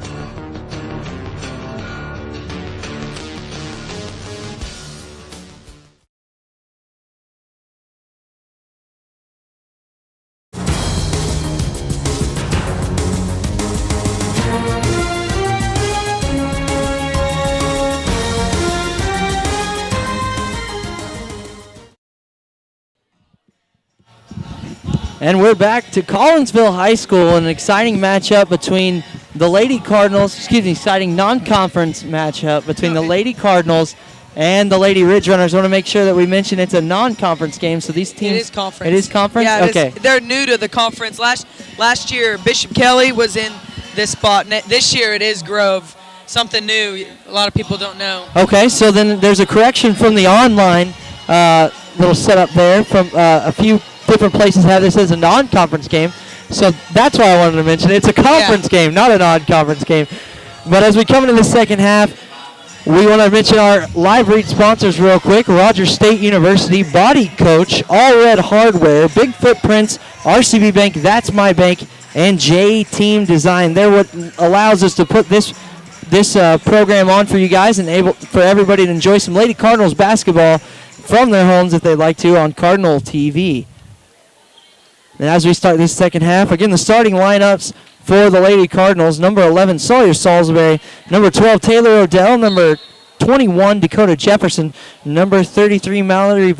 And we're back to Collinsville High School, an exciting matchup between the Lady Cardinals, exciting non-conference matchup between the Lady Cardinals and the Lady Ridge Runners. I want to make sure that we mention it's a non-conference game, so these teams... It is conference. It is conference? Yeah, okay. They're new to the conference. Last year, Bishop Kelly was in this spot. This year, it is Grove. Something new. A lot of people don't know. Okay, so then there's a correction from the online little setup there from a few different places have this as a non-conference game. So that's why I wanted to mention it. It's a conference game, not a non-conference game. But as we come into the second half, we want to mention our live read sponsors real quick. Rogers State University, Body Coach, All Red Hardware, Big Footprints, RCB Bank, That's My Bank, and J-Team Design. They're what allows us to put this program on for you guys and able for everybody to enjoy some Lady Cardinals basketball from their homes if they'd like to on Cardinal TV. And as we start this second half, again, the starting lineups for the Lady Cardinals: number 11, Sawyer Salisbury; number 12, Taylor Odell; number 21, Dakota Jefferson; number 33, Maddie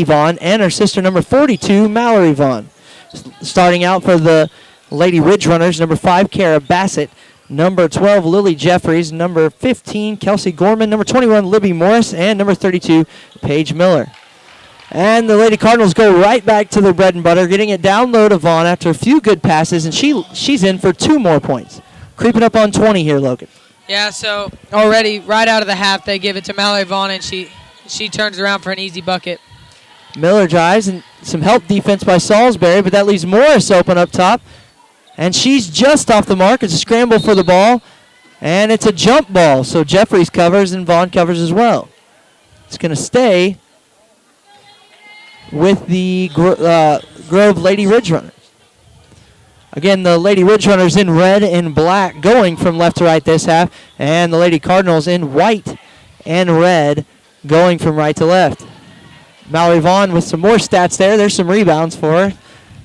Vaughn; and her sister, number 42, Mallory Vaughn. Starting out for the Lady Ridge Runners: number 5, Kara Bassett; number 12, Lily Jeffries; number 15, Kelsey Gorman; number 21, Libby Morris; and number 32, Paige Miller. And the Lady Cardinals go right back to their bread and butter, getting it down low to Vaughn after a few good passes, and she's in for 2 more points. Creeping up on 20 here, Logan. Yeah, so already right out of the half, they give it to Mallory Vaughn, and she turns around for an easy bucket. Miller drives, and some help defense by Salisbury, but that leaves Morris open up top. And she's just off the mark. It's a scramble for the ball, and it's a jump ball. So Jeffries covers, and Vaughn covers as well. It's going to stay with the Grove Lady Ridge Runners. Again, the Lady Ridge Runners in red and black going from left to right this half, and the Lady Cardinals in white and red going from right to left. Mallory Vaughn with some more stats there. There's some rebounds for her.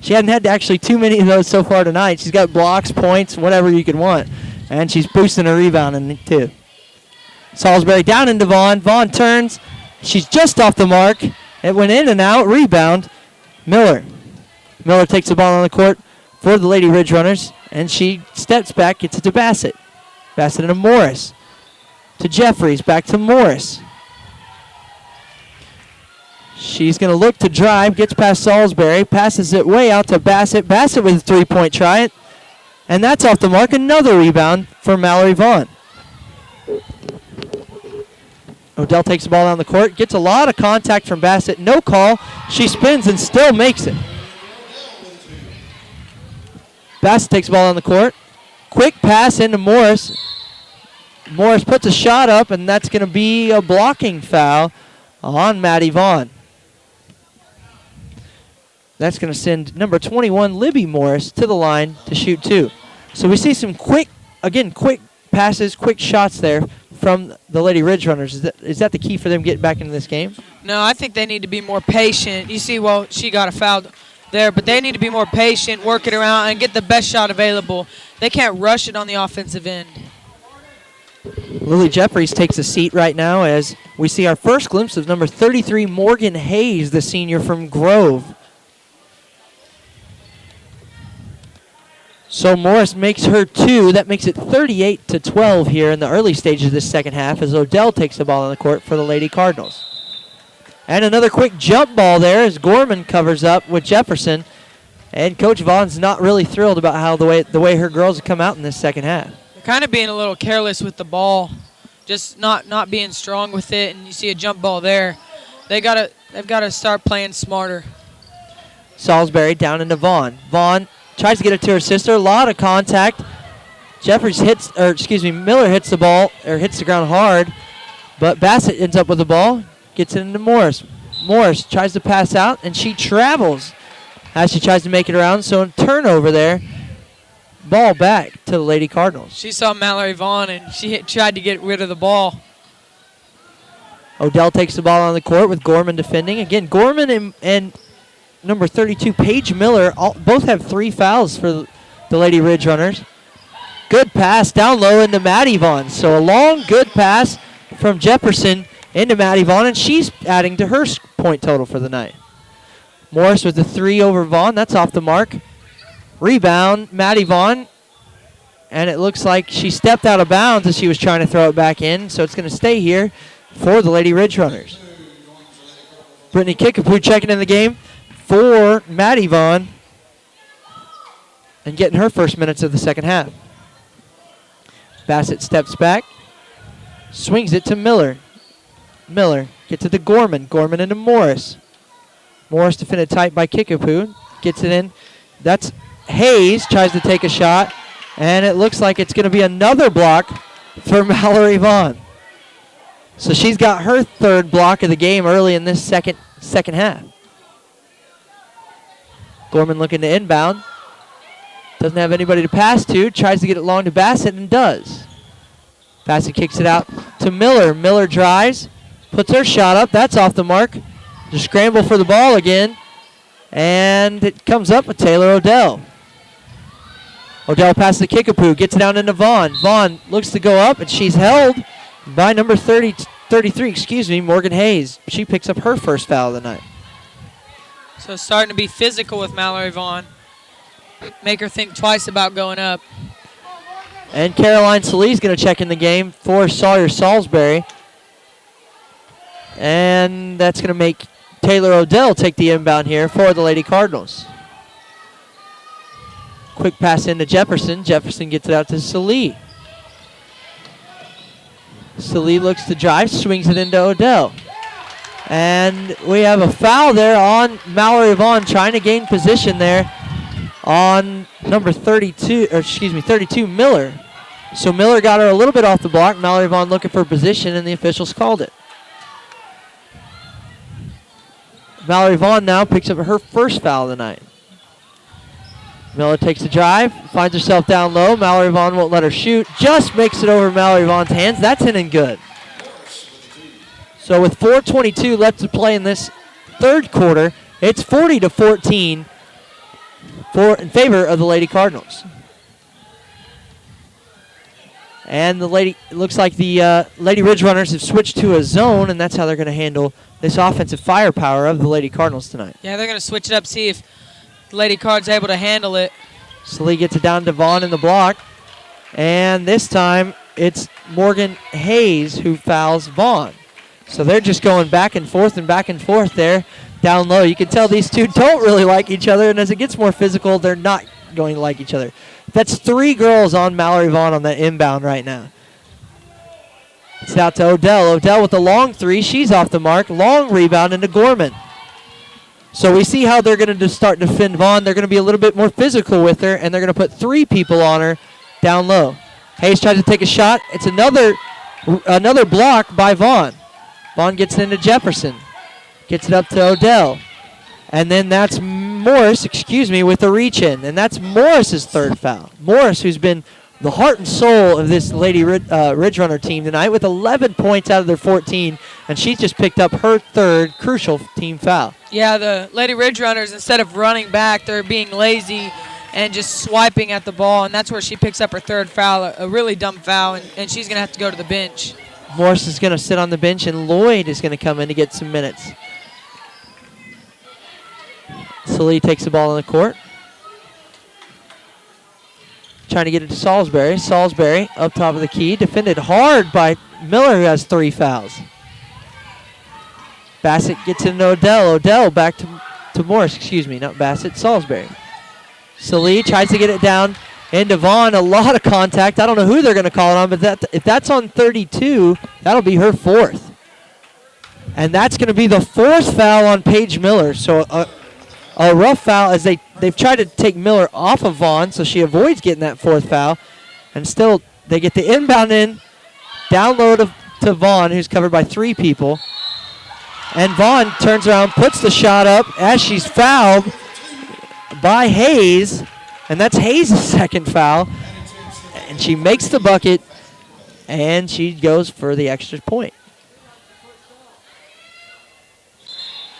She hadn't had actually too many of those so far tonight. She's got blocks, points, whatever you could want, and she's boosting her rebounding too. Salisbury down into Vaughn. Vaughn turns. She's just off the mark. It went in and out. Rebound. Miller. Miller takes the ball on the court for the Lady Ridge Runners, and she steps back, gets it to Bassett. Bassett into Morris. To Jeffries. Back to Morris. She's going to look to drive. Gets past Salisbury. Passes it way out to Bassett. Bassett with a three-point try. It. And that's off the mark. Another rebound for Mallory Vaughn. Odell takes the ball down the court, gets a lot of contact from Bassett. No call. She spins and still makes it. Bassett takes the ball on the court. Quick pass into Morris. Morris puts a shot up, and that's going to be a blocking foul on Maddie Vaughn. That's going to send number 21, Libby Morris, to the line to shoot 2. So we see some quick passes, quick shots there from the Lady Ridge Runners. Is that the key for them getting back into this game? No, I think they need to be more patient. You see, well, she got a foul there, but they need to be more patient, work it around, and get the best shot available. They can't rush it on the offensive end. Lily Jeffries takes a seat right now as we see our first glimpse of number 33, Morgan Hayes, the senior from Grove. So Morris makes her 2. That makes it 38-12 here in the early stages of this second half as Odell takes the ball on the court for the Lady Cardinals. And another quick jump ball there as Gorman covers up with Jefferson. And Coach Vaughn's not really thrilled about how the way her girls have come out in this second half. They're kind of being a little careless with the ball, just not being strong with it. And you see a jump ball there. They've got to start playing smarter. Salisbury down into Vaughn. Vaughn tries to get it to her sister. A lot of contact. Miller hits the ball, or hits the ground hard. But Bassett ends up with the ball. Gets it into Morris. Morris tries to pass out, and she travels as she tries to make it around. So a turnover there. Ball back to the Lady Cardinals. She saw Mallory Vaughn, and she tried to get rid of the ball. Odell takes the ball on the court with Gorman defending. Again, Gorman and number 32, Paige Miller, both have 3 fouls for the Lady Ridge Runners. Good pass down low into Maddie Vaughn. So a long, good pass from Jefferson into Maddie Vaughn, and she's adding to her point total for the night. Morris with the 3 over Vaughn. That's off the mark. Rebound, Maddie Vaughn. And it looks like she stepped out of bounds as she was trying to throw it back in, so it's going to stay here for the Lady Ridge Runners. Brittany Kickapoo checking in the game for Maddie Vaughn and getting her first minutes of the second half. Bassett steps back, swings it to Miller. Miller gets it to Gorman. Gorman into Morris. Morris defended tight by Kickapoo. Gets it in. That's Hayes, tries to take a shot, and it looks like it's going to be another block for Mallory Vaughn. So she's got her 3rd block of the game early in this second half. Gorman looking to inbound. Doesn't have anybody to pass to. Tries to get it long to Bassett and does. Bassett kicks it out to Miller. Miller drives. Puts her shot up. That's off the mark. Just scramble for the ball again. And it comes up with Taylor Odell. Odell passes to Kickapoo. Gets it down into Vaughn. Vaughn looks to go up, and she's held by number 33, Morgan Hayes. She picks up her first foul of the night. So starting to be physical with Mallory Vaughn. Make her think twice about going up. And Caroline Sallee's going to check in the game for Sawyer Salisbury. And that's going to make Taylor Odell take the inbound here for the Lady Cardinals. Quick pass into Jefferson. Jefferson gets it out to Sallee. Sallee looks to drive, swings it into Odell. And we have a foul there on Mallory Vaughn trying to gain position there on number 32, Miller. So Miller got her a little bit off the block. Mallory Vaughn looking for position, and the officials called it. Mallory Vaughn now picks up her first foul of the night. Miller takes the drive, finds herself down low. Mallory Vaughn won't let her shoot. Just makes it over Mallory Vaughn's hands. That's in and good. So with 4:22 left to play in this third quarter, it's 40-14 in favor of the Lady Cardinals. And it looks like the Lady Ridge Runners have switched to a zone, and that's how they're going to handle this offensive firepower of the Lady Cardinals tonight. Yeah, they're going to switch it up, see if the Lady Card's able to handle it. Sallee gets it down to Vaughn in the block. And this time, it's Morgan Hayes who fouls Vaughn. So they're just going back and forth there down low. You can tell these two don't really like each other, and as it gets more physical, they're not going to like each other. That's 3 girls on Mallory Vaughn on that inbound right now. It's out to Odell. Odell with the long 3. She's off the mark. Long rebound into Gorman. So we see how they're going to start to defend Vaughn. They're going to be a little bit more physical with her, and they're going to put 3 people on her down low. Hayes tries to take a shot. It's another block by Vaughn. Vaughn gets it into Jefferson. Gets it up to Odell. And then that's Morris, with the reach in. And that's Morris's 3rd foul. Morris, who's been the heart and soul of this Lady Ridge Runner team tonight with 11 points out of their 14. And she's just picked up her 3rd crucial team foul. Yeah, the Lady Ridge Runners, instead of running back, they're being lazy and just swiping at the ball. And that's where she picks up her 3rd foul, a really dumb foul, and she's going to have to go to the bench. Morris is going to sit on the bench, and Lloyd is going to come in to get some minutes. Sallee takes the ball on the court. trying to get it to Salisbury. Salisbury up top of the key, defended hard by Miller, who has 3 fouls. Bassett gets into Odell. Odell back to Morris, not Bassett, Salisbury. Salee tries to get it down into Vaughn. A lot of contact. I don't know who they're going to call it on, but if that's on 32, that'll be her 4th. And that's going to be the 4th foul on Paige Miller. So a rough foul as they've tried to take Miller off of Vaughn, so she avoids getting that 4th foul. And still, they get the inbound in, down low to Vaughn, who's covered by 3 people. And Vaughn turns around, puts the shot up as she's fouled by Hayes. And that's Hayes' 2nd foul. And she makes the bucket, and she goes for the extra point.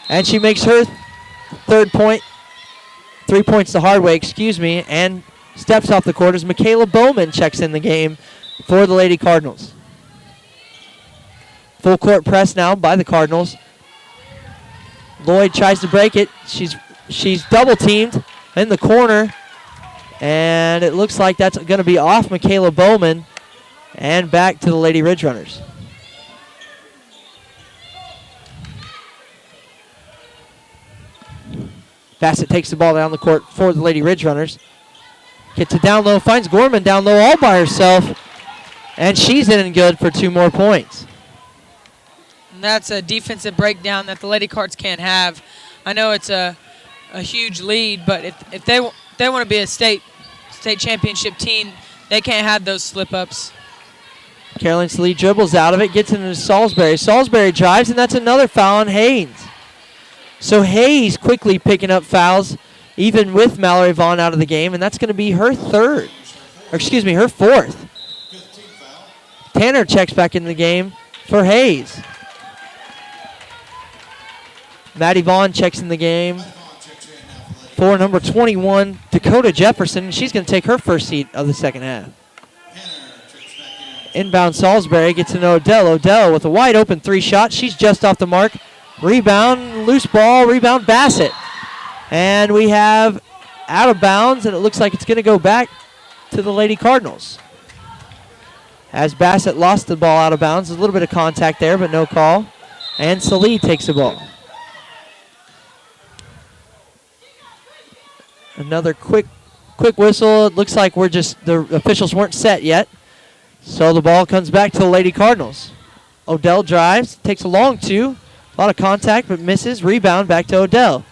And she makes her 3rd point, 3 points the hard way, and steps off the court as Michaela Bowman checks in the game for the Lady Cardinals. Full court press now by the Cardinals. Lloyd tries to break it. She's double teamed in the corner, and it looks like that's going to be off Michaela Bowman and back to the Lady Ridge Runners. Bassett takes the ball down the court for the Lady Ridge Runners. Gets it down low, finds Gorman down low all by herself, and she's in and good for 2 more points. And that's a defensive breakdown that the Lady Cards can't have. I know it's a huge lead, but if they want to be a state championship team, they can't have those slip-ups. Caroline Salee dribbles out of it, gets into Salisbury. Salisbury drives, and that's another foul on Haynes. So Hayes quickly picking up fouls, even with Mallory Vaughn out of the game, and that's going to be her 4th. Tanner checks back in the game for Hayes. Maddie Vaughn checks in the game for number 21, Dakota Jefferson, and she's going to take her first seat of the second half. Inbound Salisbury gets to Odell. Odell with a wide open 3 shot. She's just off the mark. Rebound, loose ball, rebound Bassett. And we have out of bounds, and it looks like it's going to go back to the Lady Cardinals. As Bassett lost the ball out of bounds. A little bit of contact there, but no call. And Salee takes the ball. Another quick whistle. It looks like the officials weren't set yet. So the ball comes back to the Lady Cardinals. Odell drives, takes a long 2. A lot of contact, but misses. Rebound back to Odell.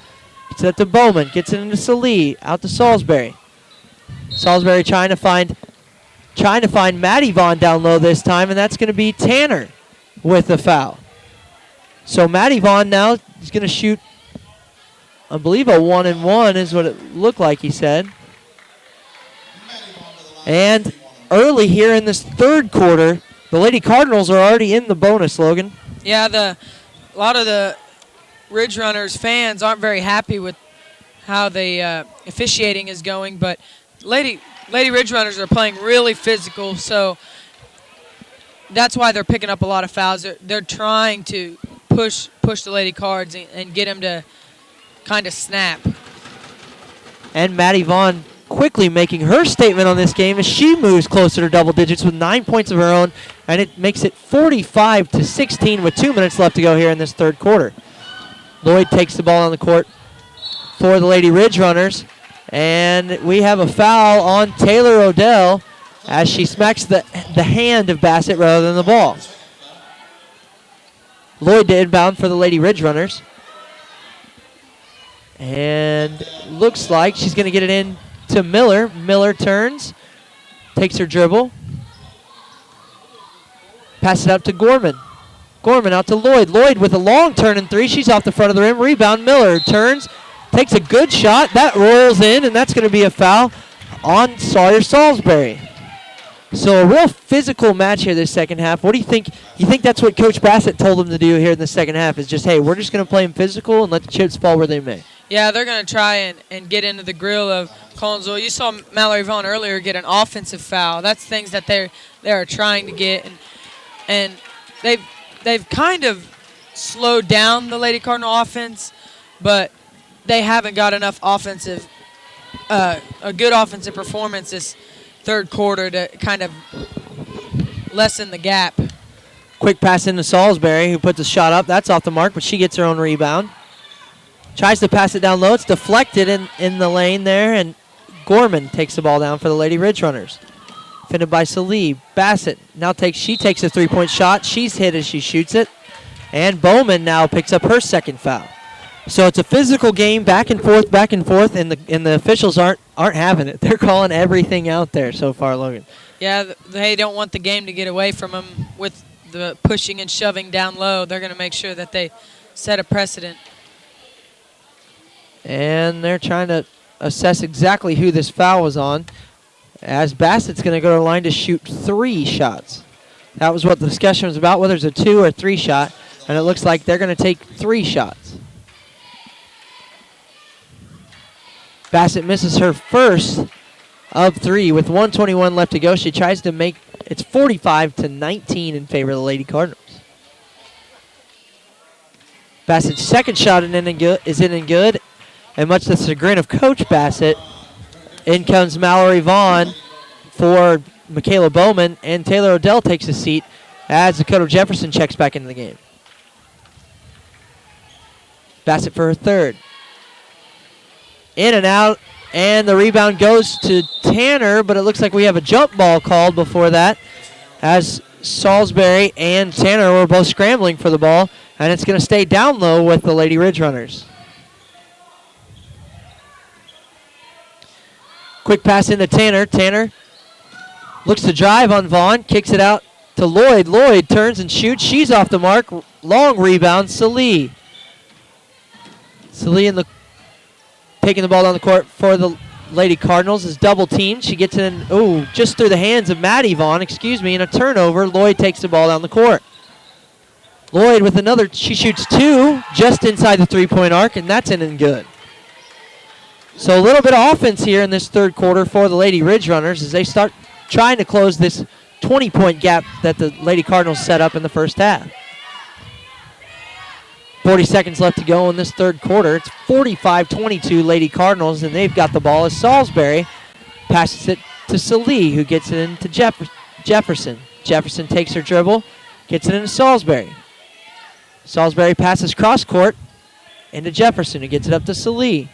Gets it to Bowman. Gets it into Salee. Out to Salisbury. Salisbury trying to find Maddie Vaughn down low this time, and that's going to be Tanner with the foul. So Maddie Vaughn now is going to shoot, I believe, a 1-and-1 is what it looked like, he said. And early here in this 3rd quarter, the Lady Cardinals are already in the bonus, Logan. Yeah, a lot of the Ridge Runners fans aren't very happy with how the officiating is going, but Lady Ridge Runners are playing really physical, so that's why they're picking up a lot of fouls. They're trying to push the Lady Cards and get them to kind of snap. And Maddie Vaughn quickly making her statement on this game as she moves closer to double digits with 9 points of her own, and it makes it 45-16 with 2 minutes left to go here in this 3rd quarter. Lloyd takes the ball on the court for the Lady Ridge Runners, and we have a foul on Taylor Odell as she smacks the hand of Bassett rather than the ball. Lloyd to inbound for the Lady Ridge Runners. And looks like she's going to get it in to Miller. Miller turns, takes her dribble. Pass it up to Gorman. Gorman out to Lloyd. Lloyd with a long turn and 3. She's off the front of the rim. Rebound. Miller turns, takes a good shot. That rolls in, and that's going to be a foul on Sawyer Salisbury. So a real physical match here this second half. What do you think? You think that's what Coach Bassett told them to do here in the second half is just, hey, we're just going to play them physical and let the chips fall where they may? Yeah, they're going to try and get into the grill of Collinsville. You saw Mallory Vaughn earlier get an offensive foul. That's things that they are trying to get. And they've kind of slowed down the Lady Cardinal offense, but they haven't got enough a good offensive performance third quarter to kind of lessen the gap. Quick pass into Salisbury, who puts a shot up. That's off the mark, but she gets her own rebound. Tries to pass it down low. It's deflected in the lane there, and Gorman takes the ball down for the Lady Ridge Runners. Defended by Salih. Bassett now takes a three-point shot. She's hit as she shoots it. And Bowman now picks up her second foul. So it's a physical game, back and forth, and the officials aren't having it. They're calling everything out there so far, Logan. Yeah, they don't want the game to get away from them with the pushing and shoving down low. They're going to make sure that they set a precedent. And they're trying to assess exactly who this foul was on, as Bassett's going to go to the line to shoot 3 shots. That was what the discussion was about, whether it's a 2 or 3 shot, and it looks like they're going to take 3 shots. Bassett misses her first of 3 with 1:21 left to go. She tries to make it's 45-19 in favor of the Lady Cardinals. Bassett's second shot is in and good, and much to the chagrin of Coach Bassett, in comes Mallory Vaughn for Michaela Bowman, and Taylor Odell takes a seat as Dakota Jefferson checks back into the game. Bassett for her third. In and out, and the rebound goes to Tanner, but it looks like we have a jump ball called before that, as Salisbury and Tanner were both scrambling for the ball, and it's going to stay down low with the Lady Ridge Runners. Quick pass into Tanner. Tanner looks to drive on Vaughn, kicks it out to Lloyd. Lloyd turns and shoots. She's off the mark. Long rebound, Salih. Salih taking the ball down the court for the Lady Cardinals is double teamed. She gets in, just through the hands of Maddie Vaughn, and a turnover. Lloyd takes the ball down the court. Lloyd with another, she shoots 2 just inside the three-point arc, and that's in and good. So a little bit of offense here in this third quarter for the Lady Ridge Runners as they start trying to close this 20-point gap that the Lady Cardinals set up in the first half. 40 seconds left to go in this third quarter. It's 45-22 Lady Cardinals, and they've got the ball as Salisbury passes it to Salih, who gets it into Jefferson. Jefferson takes her dribble, gets it into Salisbury. Salisbury passes cross court into Jefferson, who gets it up to Salih.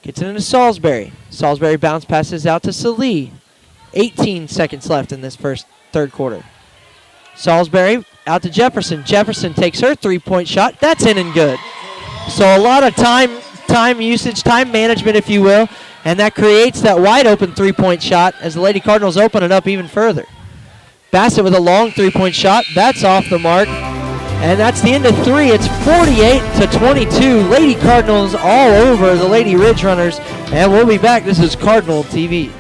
Gets it into Salisbury. Salisbury bounce passes out to Salih. 18 seconds left in this third quarter. Salisbury out to Jefferson. Jefferson takes her three-point shot. That's in and good. So a lot of time usage, time management, if you will, and that creates that wide-open three-point shot as the Lady Cardinals open it up even further. Bassett with a long three-point shot. That's off the mark. And that's the end of 3. It's 48-22. Lady Cardinals all over the Lady Ridge Runners. And we'll be back. This is Cardinal TV.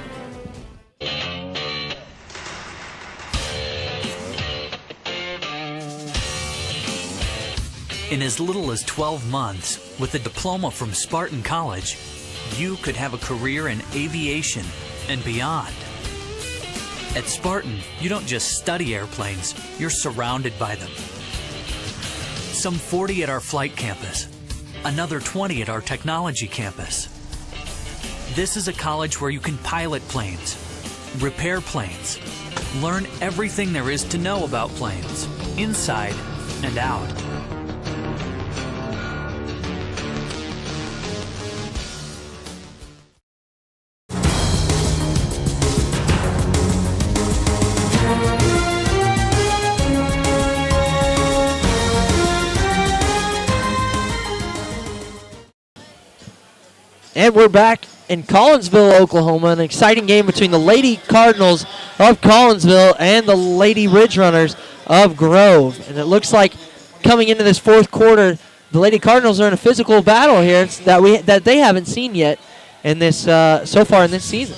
In as little as 12 months, with a diploma from Spartan College, you could have a career in aviation and beyond. At Spartan, you don't just study airplanes, you're surrounded by them. Some 40 at our flight campus, another 20 at our technology campus. This is a college where you can pilot planes, repair planes, learn everything there is to know about planes, inside and out. And we're back in Collinsville, Oklahoma. An exciting game between the Lady Cardinals of Collinsville and the Lady Ridge Runners of Grove. And it looks like coming into this fourth quarter, the Lady Cardinals are in a physical battle here that they haven't seen yet in this so far in this season.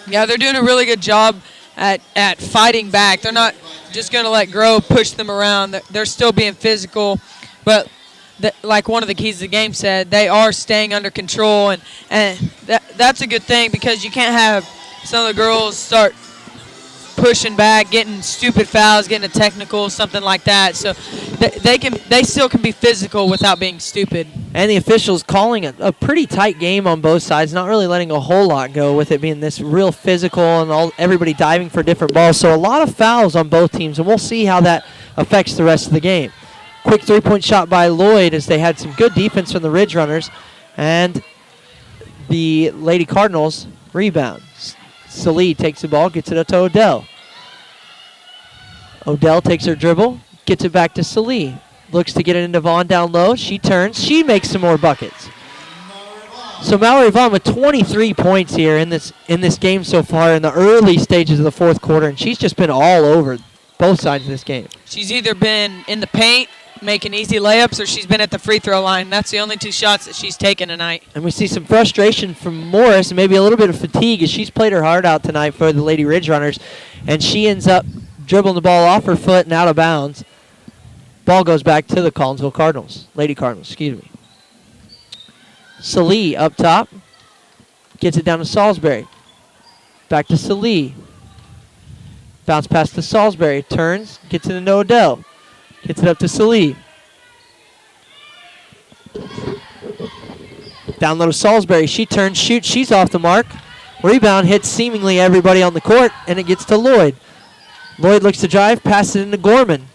Yeah, they're doing a really good job at fighting back. They're not just going to let Grove push them around. They're still being physical, but like one of the keys of the game said, they are staying under control, and that's a good thing because you can't have some of the girls start pushing back, getting stupid fouls, getting a technical, something like that. So they still can be physical without being stupid. And the officials calling a pretty tight game on both sides, not really letting a whole lot go with it being this real physical and everybody diving for different balls. So a lot of fouls on both teams, and we'll see how that affects the rest of the game. Quick three-point shot by Lloyd as they had some good defense from the Ridge Runners. And the Lady Cardinals rebound. Salee takes the ball, gets it up to Odell. Odell takes her dribble, gets it back to Salee. Looks to get it into Vaughn down low. She turns. She makes some more buckets. So Mallory Vaughn with 23 points here in this game so far in the early stages of the fourth quarter, and she's just been all over both sides of this game. She's either been in the paint making easy layups or she's been at the free throw line. That's the only two shots that she's taken tonight. And we see some frustration from Morris and maybe a little bit of fatigue as she's played her heart out tonight for the Lady Ridge Runners, and she ends up dribbling the ball off her foot and out of bounds. Ball goes back to the Collinsville Cardinals. Lady Cardinals, excuse me. Salee up top. Gets it down to Salisbury. Back to Salee. Bounce pass to Salisbury. Turns. Gets it into Odell. Gets it up to Salee. Down low to Salisbury. She turns, shoots. She's off the mark. Rebound hits seemingly everybody on the court, and it gets to Lloyd. Lloyd looks to drive, passes it into Gorman.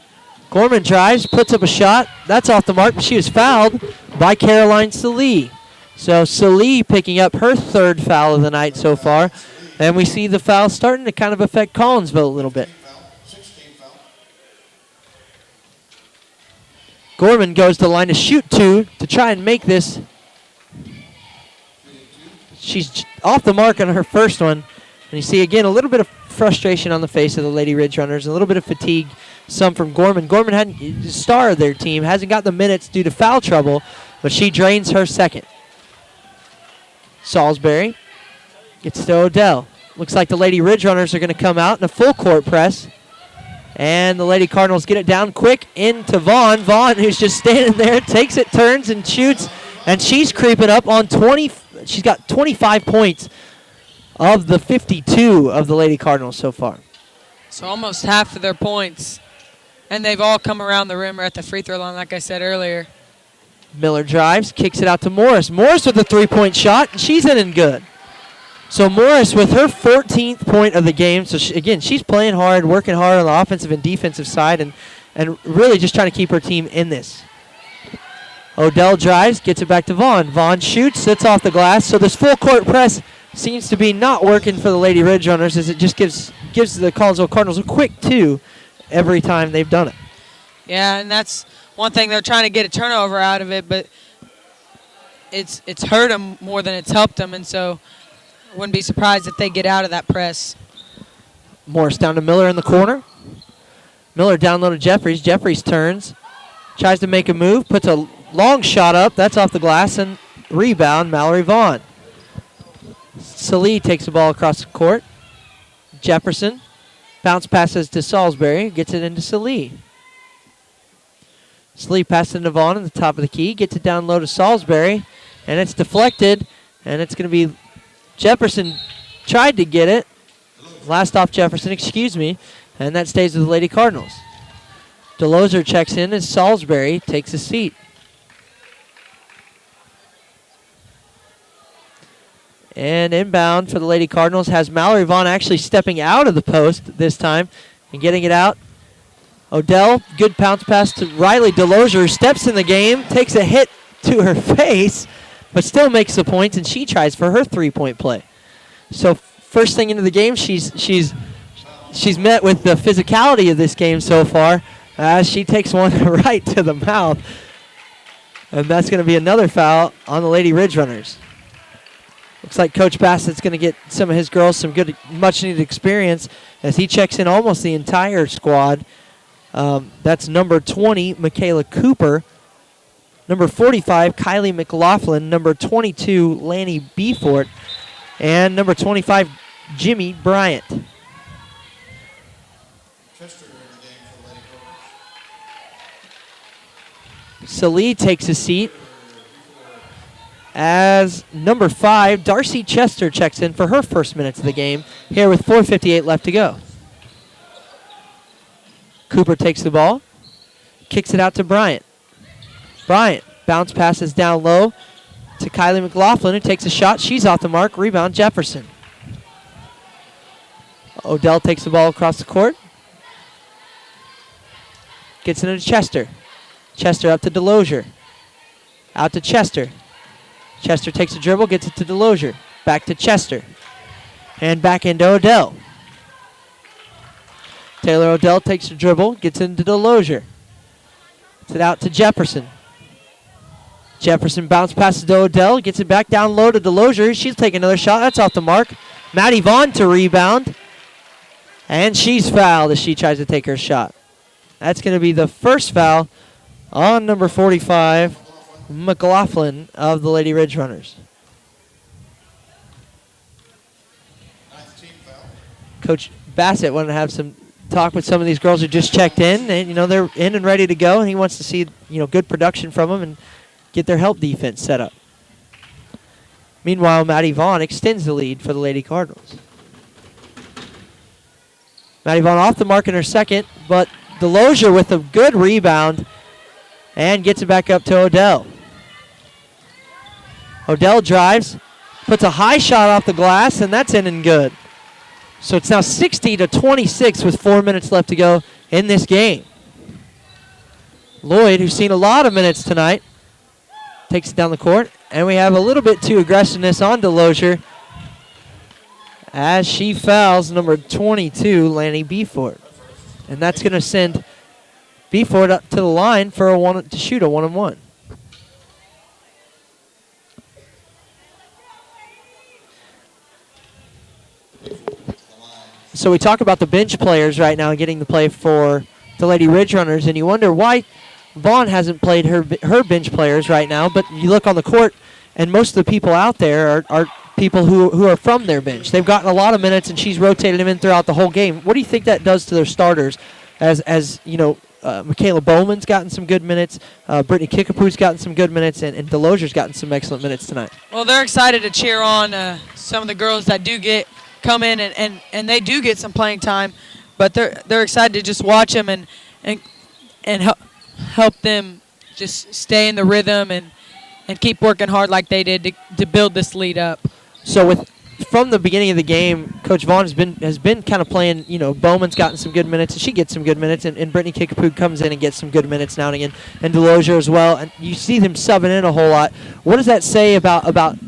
Gorman drives, puts up a shot. That's off the mark, but she was fouled by Caroline Salee. So Salee picking up her third foul of the night so far. And we see the foul starting to kind of affect Collinsville a little bit. Gorman goes to the line to shoot two to try and make this. She's off the mark on her first one. And you see, again, a little bit of frustration on the face of the Lady Ridge Runners, a little bit of fatigue, some from Gorman. Gorman hadn't the star of their team, hasn't got the minutes due to foul trouble, but she drains her second. Salisbury gets to Odell. Looks like the Lady Ridge Runners are going to come out in a full court press. And the Lady Cardinals get it down quick into Vaughn. Vaughn, who's just standing there, takes it, turns, and shoots. And she's creeping up on 20. She's got 25 points of the 52 of the Lady Cardinals so far. So almost half of their points. And they've all come around the rim or at the free throw line, like I said earlier. Miller drives, kicks it out to Morris. Morris with a three-point shot, and she's in and good. So Morris with her 14th point of the game. So, again, she's playing hard, working hard on the offensive and defensive side, and really just trying to keep her team in this. Odell drives, gets it back to Vaughn. Vaughn shoots, sits off the glass. So this full court press seems to be not working for the Lady Ridge Runners, as it just gives the Collinsville Cardinals a quick two every time they've done it. Yeah, and that's one thing. They're trying to get a turnover out of it, but it's hurt them more than it's helped them, and so I wouldn't be surprised if they get out of that press. Morris down to Miller in the corner. Miller down low to Jeffries. Jeffries turns, tries to make a move, puts a long shot up. That's off the glass, and rebound, Mallory Vaughn. Salee takes the ball across the court. Jefferson bounce passes to Salisbury, gets it into Salee. Salee passes into Vaughn at the top of the key, gets it down low to Salisbury, and it's deflected, and it's going to be Jefferson tried to get it. Last off Jefferson, excuse me, and that stays with the Lady Cardinals. DeLozer checks in as Salisbury takes a seat. And inbound for the Lady Cardinals has Mallory Vaughn actually stepping out of the post this time and getting it out. Odell, good bounce pass to Riley DeLozer, who steps in the game, takes a hit to her face, but still makes the points, and she tries for her three-point play. So first thing into the game, she's met with the physicality of this game so far as she takes one right to the mouth. And that's going to be another foul on the Lady Ridge Runners. Looks like Coach Bassett's going to get some of his girls some good, much-needed experience as he checks in almost the entire squad. That's number 20, Michaela Cooper. Number 45, Kylie McLaughlin. Number 22, Lanny Beefort. And number 25, Jimmy Bryant. Salee takes a seat as number 5, Darcy Chester, checks in for her first minutes of the game here with 4:58 left to go. Cooper takes the ball, kicks it out to Bryant. Bryant bounce passes down low to Kylie McLaughlin, who takes a shot. She's off the mark. Rebound, Jefferson. Odell takes the ball across the court. Gets it into Chester. Chester up to Delosier. Out to Chester. Chester takes a dribble, gets it to Delosier. Back to Chester. And back into Odell. Taylor Odell takes a dribble, gets into Delosier. Gets it out to Jefferson. Jefferson bounce passes to Odell, gets it back down low to Delosier. She'll take another shot. That's off the mark. Maddie Vaughn to rebound. And she's fouled as she tries to take her shot. That's going to be the first foul on number 45, McLaughlin of the Lady Ridge Runners. Coach Bassett wanted to have some talk with some of these girls who just checked in, and they're in and ready to go, and he wants to see good production from them and get their help defense set up. Meanwhile, Maddie Vaughn extends the lead for the Lady Cardinals. Maddie Vaughn off the mark in her second, but Delosier with a good rebound and gets it back up to Odell. Odell drives, puts a high shot off the glass, and that's in and good. So it's now 60-26 with 4 minutes left to go in this game. Lloyd, who's seen a lot of minutes tonight, takes it down the court, and we have a little bit too aggressiveness on Delosier as she fouls number 22, Lanny Beeford. And that's going to send Beeford up to the line for to shoot a one-on-one. So we talk about the bench players right now getting to play for the Lady Ridge Runners, and you wonder why Vaughn hasn't played her bench players right now. But you look on the court, and most of the people out there are people who are from their bench. They've gotten a lot of minutes, and she's rotated them in throughout the whole game. What do you think that does to their starters? As Michaela Bowman's gotten some good minutes, Brittany Kickapoo's gotten some good minutes, and Delosier's gotten some excellent minutes tonight. Well, they're excited to cheer on some of the girls that do come in and they do get some playing time, but they're excited to just watch them and help them just stay in the rhythm and keep working hard like they did to build this lead up. So from the beginning of the game, Coach Vaughn has been kind of playing. Bowman's gotten some good minutes, and she gets some good minutes, and Brittany Kickapoo comes in and gets some good minutes now and again, and Delosier as well. And you see them subbing in a whole lot. What does that say about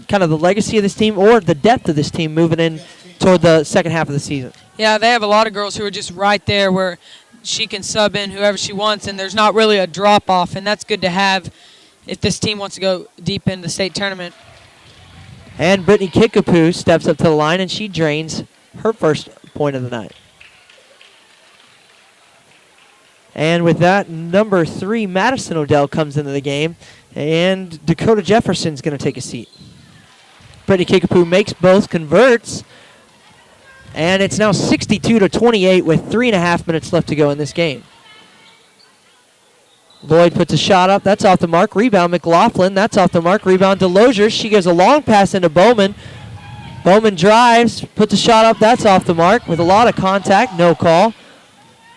kind of the legacy of this team or the depth of this team moving in toward the second half of the season? Yeah, they have a lot of girls who are just right there where she can sub in whoever she wants, and there's not really a drop-off, and that's good to have if this team wants to go deep in the state tournament. And Brittany Kickapoo steps up to the line, and she drains her first point of the night. And with that, number 3, Madison Odell comes into the game, and Dakota Jefferson's going to take a seat. Brittany Kickapoo makes both, converts, and it's now 62-28 with 3.5 minutes left to go in this game. Lloyd puts a shot up. That's off the mark. Rebound, McLaughlin. That's off the mark. Rebound, Delosier. She gives a long pass into Bowman. Bowman drives, puts a shot up. That's off the mark with a lot of contact. No call.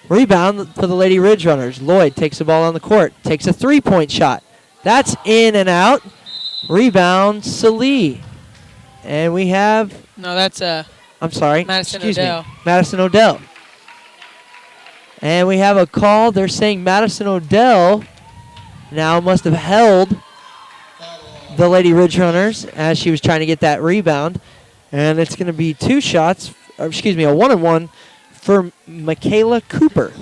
Rebound for the Lady Ridge Runners. Lloyd takes the ball on the court. Takes a three-point shot. That's in and out. Rebound, Salee. And we have... No, that's I'm sorry. Madison Excuse Odell. me. Madison Odell. And we have a call. They're saying Madison Odell now must have held the Lady Ridge Runners as she was trying to get that rebound. And it's going to be a 1-on-1 for Michaela Cooper.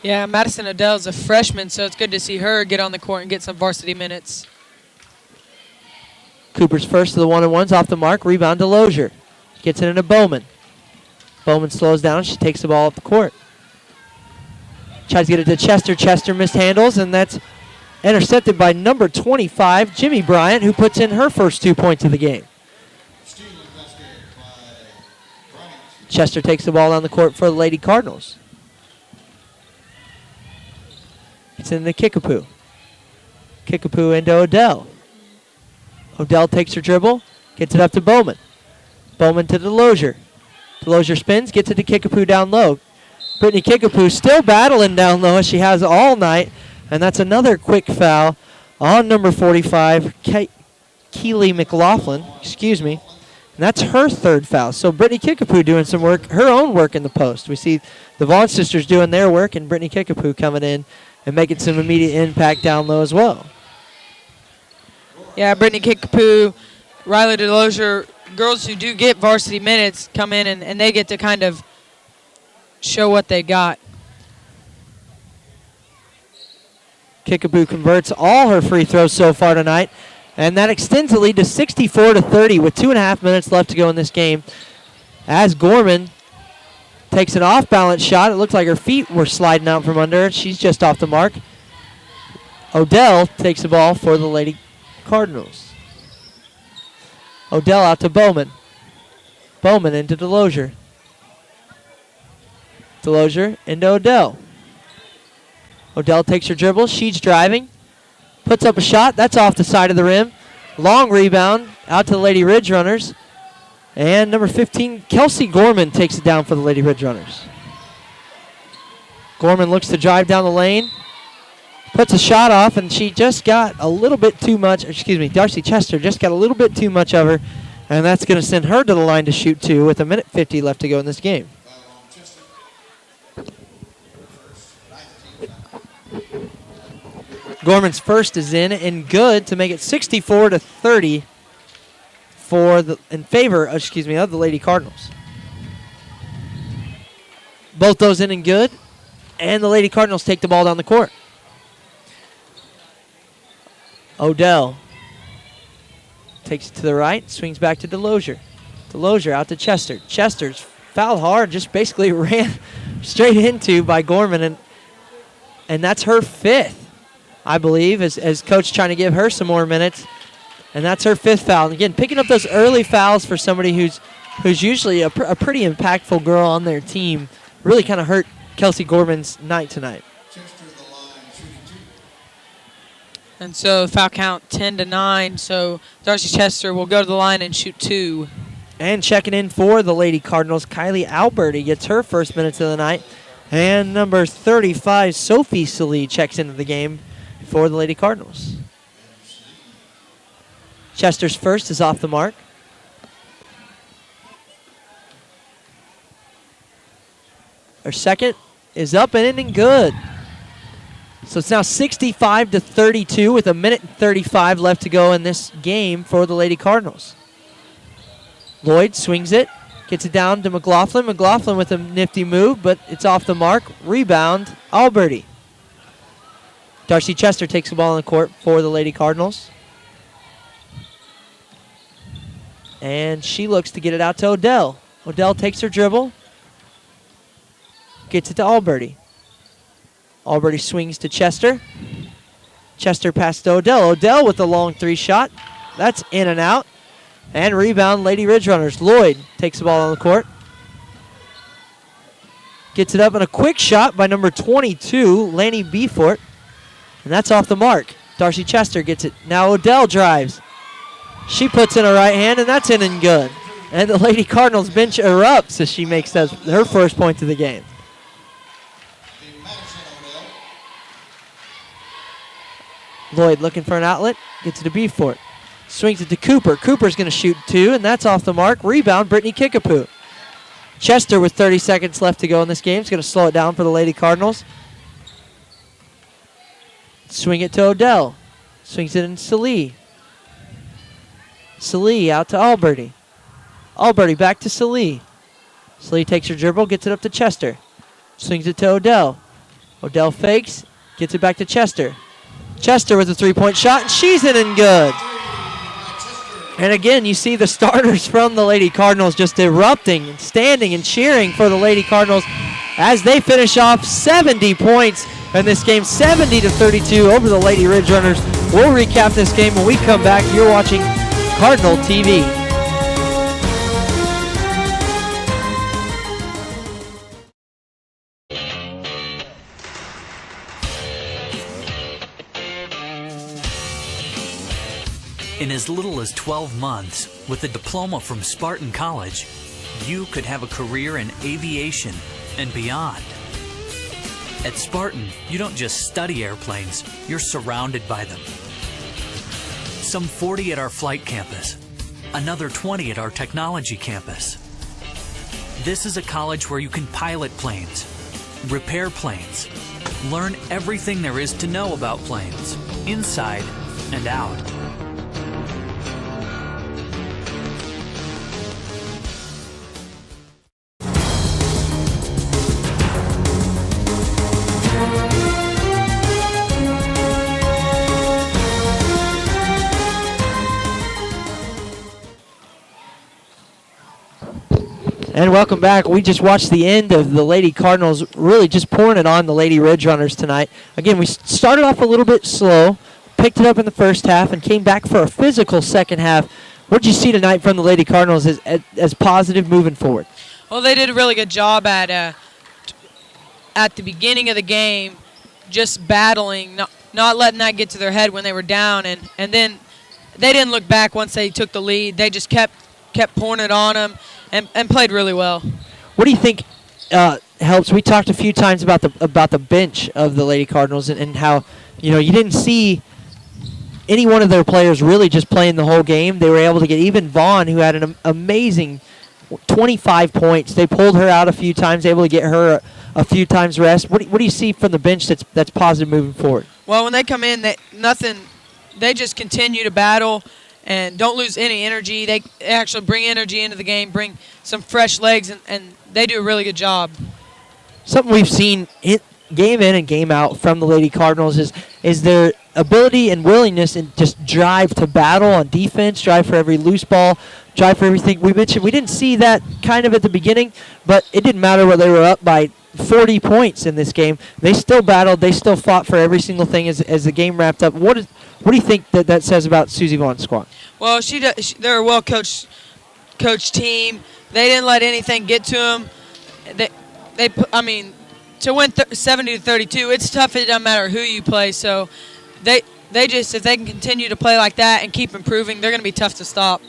Yeah, Madison Odell's a freshman, so it's good to see her get on the court and get some varsity minutes. Cooper's first of the 1-on-1s off the mark. Rebound to Lozier. Gets it into Bowman. Bowman slows down. She takes the ball up the court. Tries to get it to Chester. Chester mishandles, and that's intercepted by number 25, Jimmy Bryant, who puts in her first 2 points of the game. Chester takes the ball on the court for the Lady Cardinals. It's in the Kickapoo. Kickapoo into Odell. Odell takes her dribble, gets it up to Bowman. Bowman to Delosier. Delosier spins, gets it to Kickapoo down low. Brittany Kickapoo still battling down low as she has all night. And that's another quick foul on number 45, Keely McLaughlin. Excuse me. And that's her third foul. So Brittany Kickapoo doing some work, her own work in the post. We see the Vaughn sisters doing their work and Brittany Kickapoo coming in and making some immediate impact down low as well. Yeah, Brittany Kickapoo, Riley DeLozier, girls who do get varsity minutes come in and they get to kind of show what they got. Kickapoo converts all her free throws so far tonight, and that extends the lead to 64-30 with 2.5 minutes left to go in this game. As Gorman takes an off-balance shot, it looks like her feet were sliding out from under her. She's just off the mark. Odell takes the ball for the Lady Cardinals. Odell out to Bowman. Bowman into DeLozier. DeLozier into Odell. Odell takes her dribble. She's driving. Puts up a shot. That's off the side of the rim. Long rebound out to the Lady Ridge Runners. And number 15, Kelsey Gorman takes it down for the Lady Ridge Runners. Gorman looks to drive down the lane. Puts a shot off, and she just got a little bit too much. Excuse me, Darcy Chester just got a little bit too much of her. And that's going to send her to the line to shoot two with 1:50 left to go in this game. Gorman's first is in and good to make it 64-30 in favor of the Lady Cardinals. Both those in and good, and the Lady Cardinals take the ball down the court. Odell takes it to the right, swings back to DeLozier. DeLozier out to Chester. Chester's fouled hard, just basically ran straight into by Gorman, and that's her fifth, I believe, as coach trying to give her some more minutes. And that's her fifth foul. And again, picking up those early fouls for somebody who's usually a pretty impactful girl on their team really kind of hurt Kelsey Gorman's night tonight. And so foul count 10-9. So Darcy Chester will go to the line and shoot two. And checking in for the Lady Cardinals, Kylie Alberti gets her first minutes of the night. And number 35, Sophie Salee, checks into the game for the Lady Cardinals. Chester's first is off the mark. Her second is up and in and good. So it's now 65-32 with 1:35 left to go in this game for the Lady Cardinals. Lloyd swings it, gets it down to McLaughlin. McLaughlin with a nifty move, but it's off the mark. Rebound, Alberti. Darcy Chester takes the ball on the court for the Lady Cardinals. And she looks to get it out to Odell. Odell takes her dribble. Gets it to Alberti. Alberti swings to Chester. Chester passes to Odell. Odell with the long three shot. That's in and out. And rebound, Lady Ridge Runners. Lloyd takes the ball on the court. Gets it up in a quick shot by number 22, Lanny Beaufort. And that's off the mark. Darcy Chester gets it. Now Odell drives. She puts in a right hand, and that's in and good. And the Lady Cardinals bench erupts as she makes her first point of the game. Lloyd looking for an outlet. Gets it to Beaufort. Swings it to Cooper. Cooper's going to shoot two, and that's off the mark. Rebound, Brittany Kickapoo. Chester with 30 seconds left to go in this game is going to slow it down for the Lady Cardinals. Swing it to Odell. Swings it in Salee. Salee out to Alberti. Alberti back to Salee. Salee takes her dribble, gets it up to Chester. Swings it to Odell. Odell fakes, gets it back to Chester. Chester with a three-point shot, and she's in and good. And again, you see the starters from the Lady Cardinals just erupting and standing and cheering for the Lady Cardinals as they finish off 70 points in this game, 70-32 over the Lady Ridge Runners. We'll recap this game when we come back. You're watching Cardinal TV. In as little as 12 months, with a diploma from Spartan College, you could have a career in aviation and beyond. At Spartan, you don't just study airplanes, you're surrounded by them. Some 40 at our flight campus, another 20 at our technology campus. This is a college where you can pilot planes, repair planes, learn everything there is to know about planes, inside and out. And welcome back. We just watched the end of the Lady Cardinals really just pouring it on the Lady Ridge Runners tonight. Again, we started off a little bit slow, picked it up in the first half, and came back for a physical second half. What did you see tonight from the Lady Cardinals as positive moving forward? Well, they did a really good job at the beginning of the game, just battling, not letting that get to their head when they were down, and then they didn't look back once they took the lead. They just kept pouring it on them and played really well. What do you think helps? We talked a few times about the bench of the Lady Cardinals and how you didn't see any one of their players really just playing the whole game. They were able to get even Vaughn, who had an amazing 25 points. They pulled her out a few times, able to get her a few times rest. What do you see from the bench that's positive moving forward? Well, when they come in, they just continue to battle and don't lose any energy. They actually bring energy into the game, bring some fresh legs, and they do a really good job. Something we've seen game in and game out from the Lady Cardinals is their ability and willingness and just drive to battle on defense, drive for every loose ball, drive for everything. We mentioned we didn't see that kind of at the beginning, but it didn't matter whether they were up by 40 points in this game. They still battled. They still fought for every single thing as the game wrapped up. What do you think that says about Susie Vaughn's squad? Well, they're a well-coached team. They didn't let anything get to them. To win 70-32, it's tough. It doesn't matter who you play. So they just, if they can continue to play like that and keep improving, they're going to be tough to stop.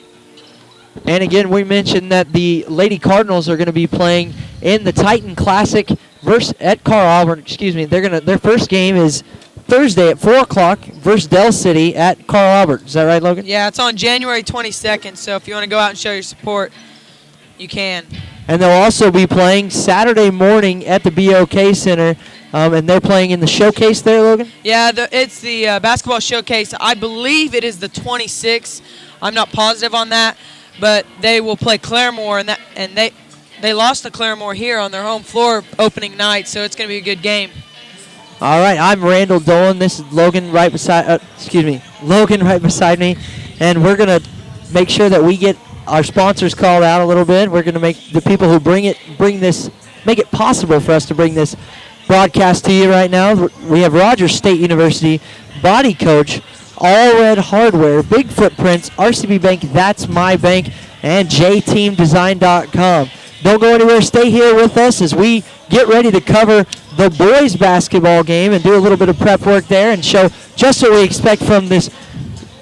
And again, we mentioned that the Lady Cardinals are going to be playing in the Titan Classic at Carl Albert. Their first game is Thursday at 4 o'clock versus Dell City at Carl Albert. Is that right, Logan? Yeah, it's on January 22nd. So if you want to go out and show your support, you can. And they'll also be playing Saturday morning at the BOK Center, and they're playing in the showcase there, Logan? Yeah, it's the basketball showcase. I believe it is the 26th. I'm not positive on that, but they will play Claremore, and they lost to Claremore here on their home floor opening night, so it's going to be a good game. All right, I'm Randall Dolan. This is Logan right beside me, and we're going to make sure that we get our sponsors called out a little bit. We're going to make the people who make it possible for us to bring this broadcast to you right now. We have Rogers State University, Body Coach, All Red Hardware, Big Footprints, RCB Bank, That's My Bank, and JTeamDesign.com. Don't go anywhere. Stay here with us as we get ready to cover the boys basketball game and do a little bit of prep work there and show just what we expect from this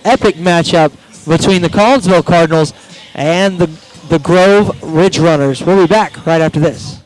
epic matchup between the Collinsville Cardinals and the Grove Ridge Runners. We'll be back right after this.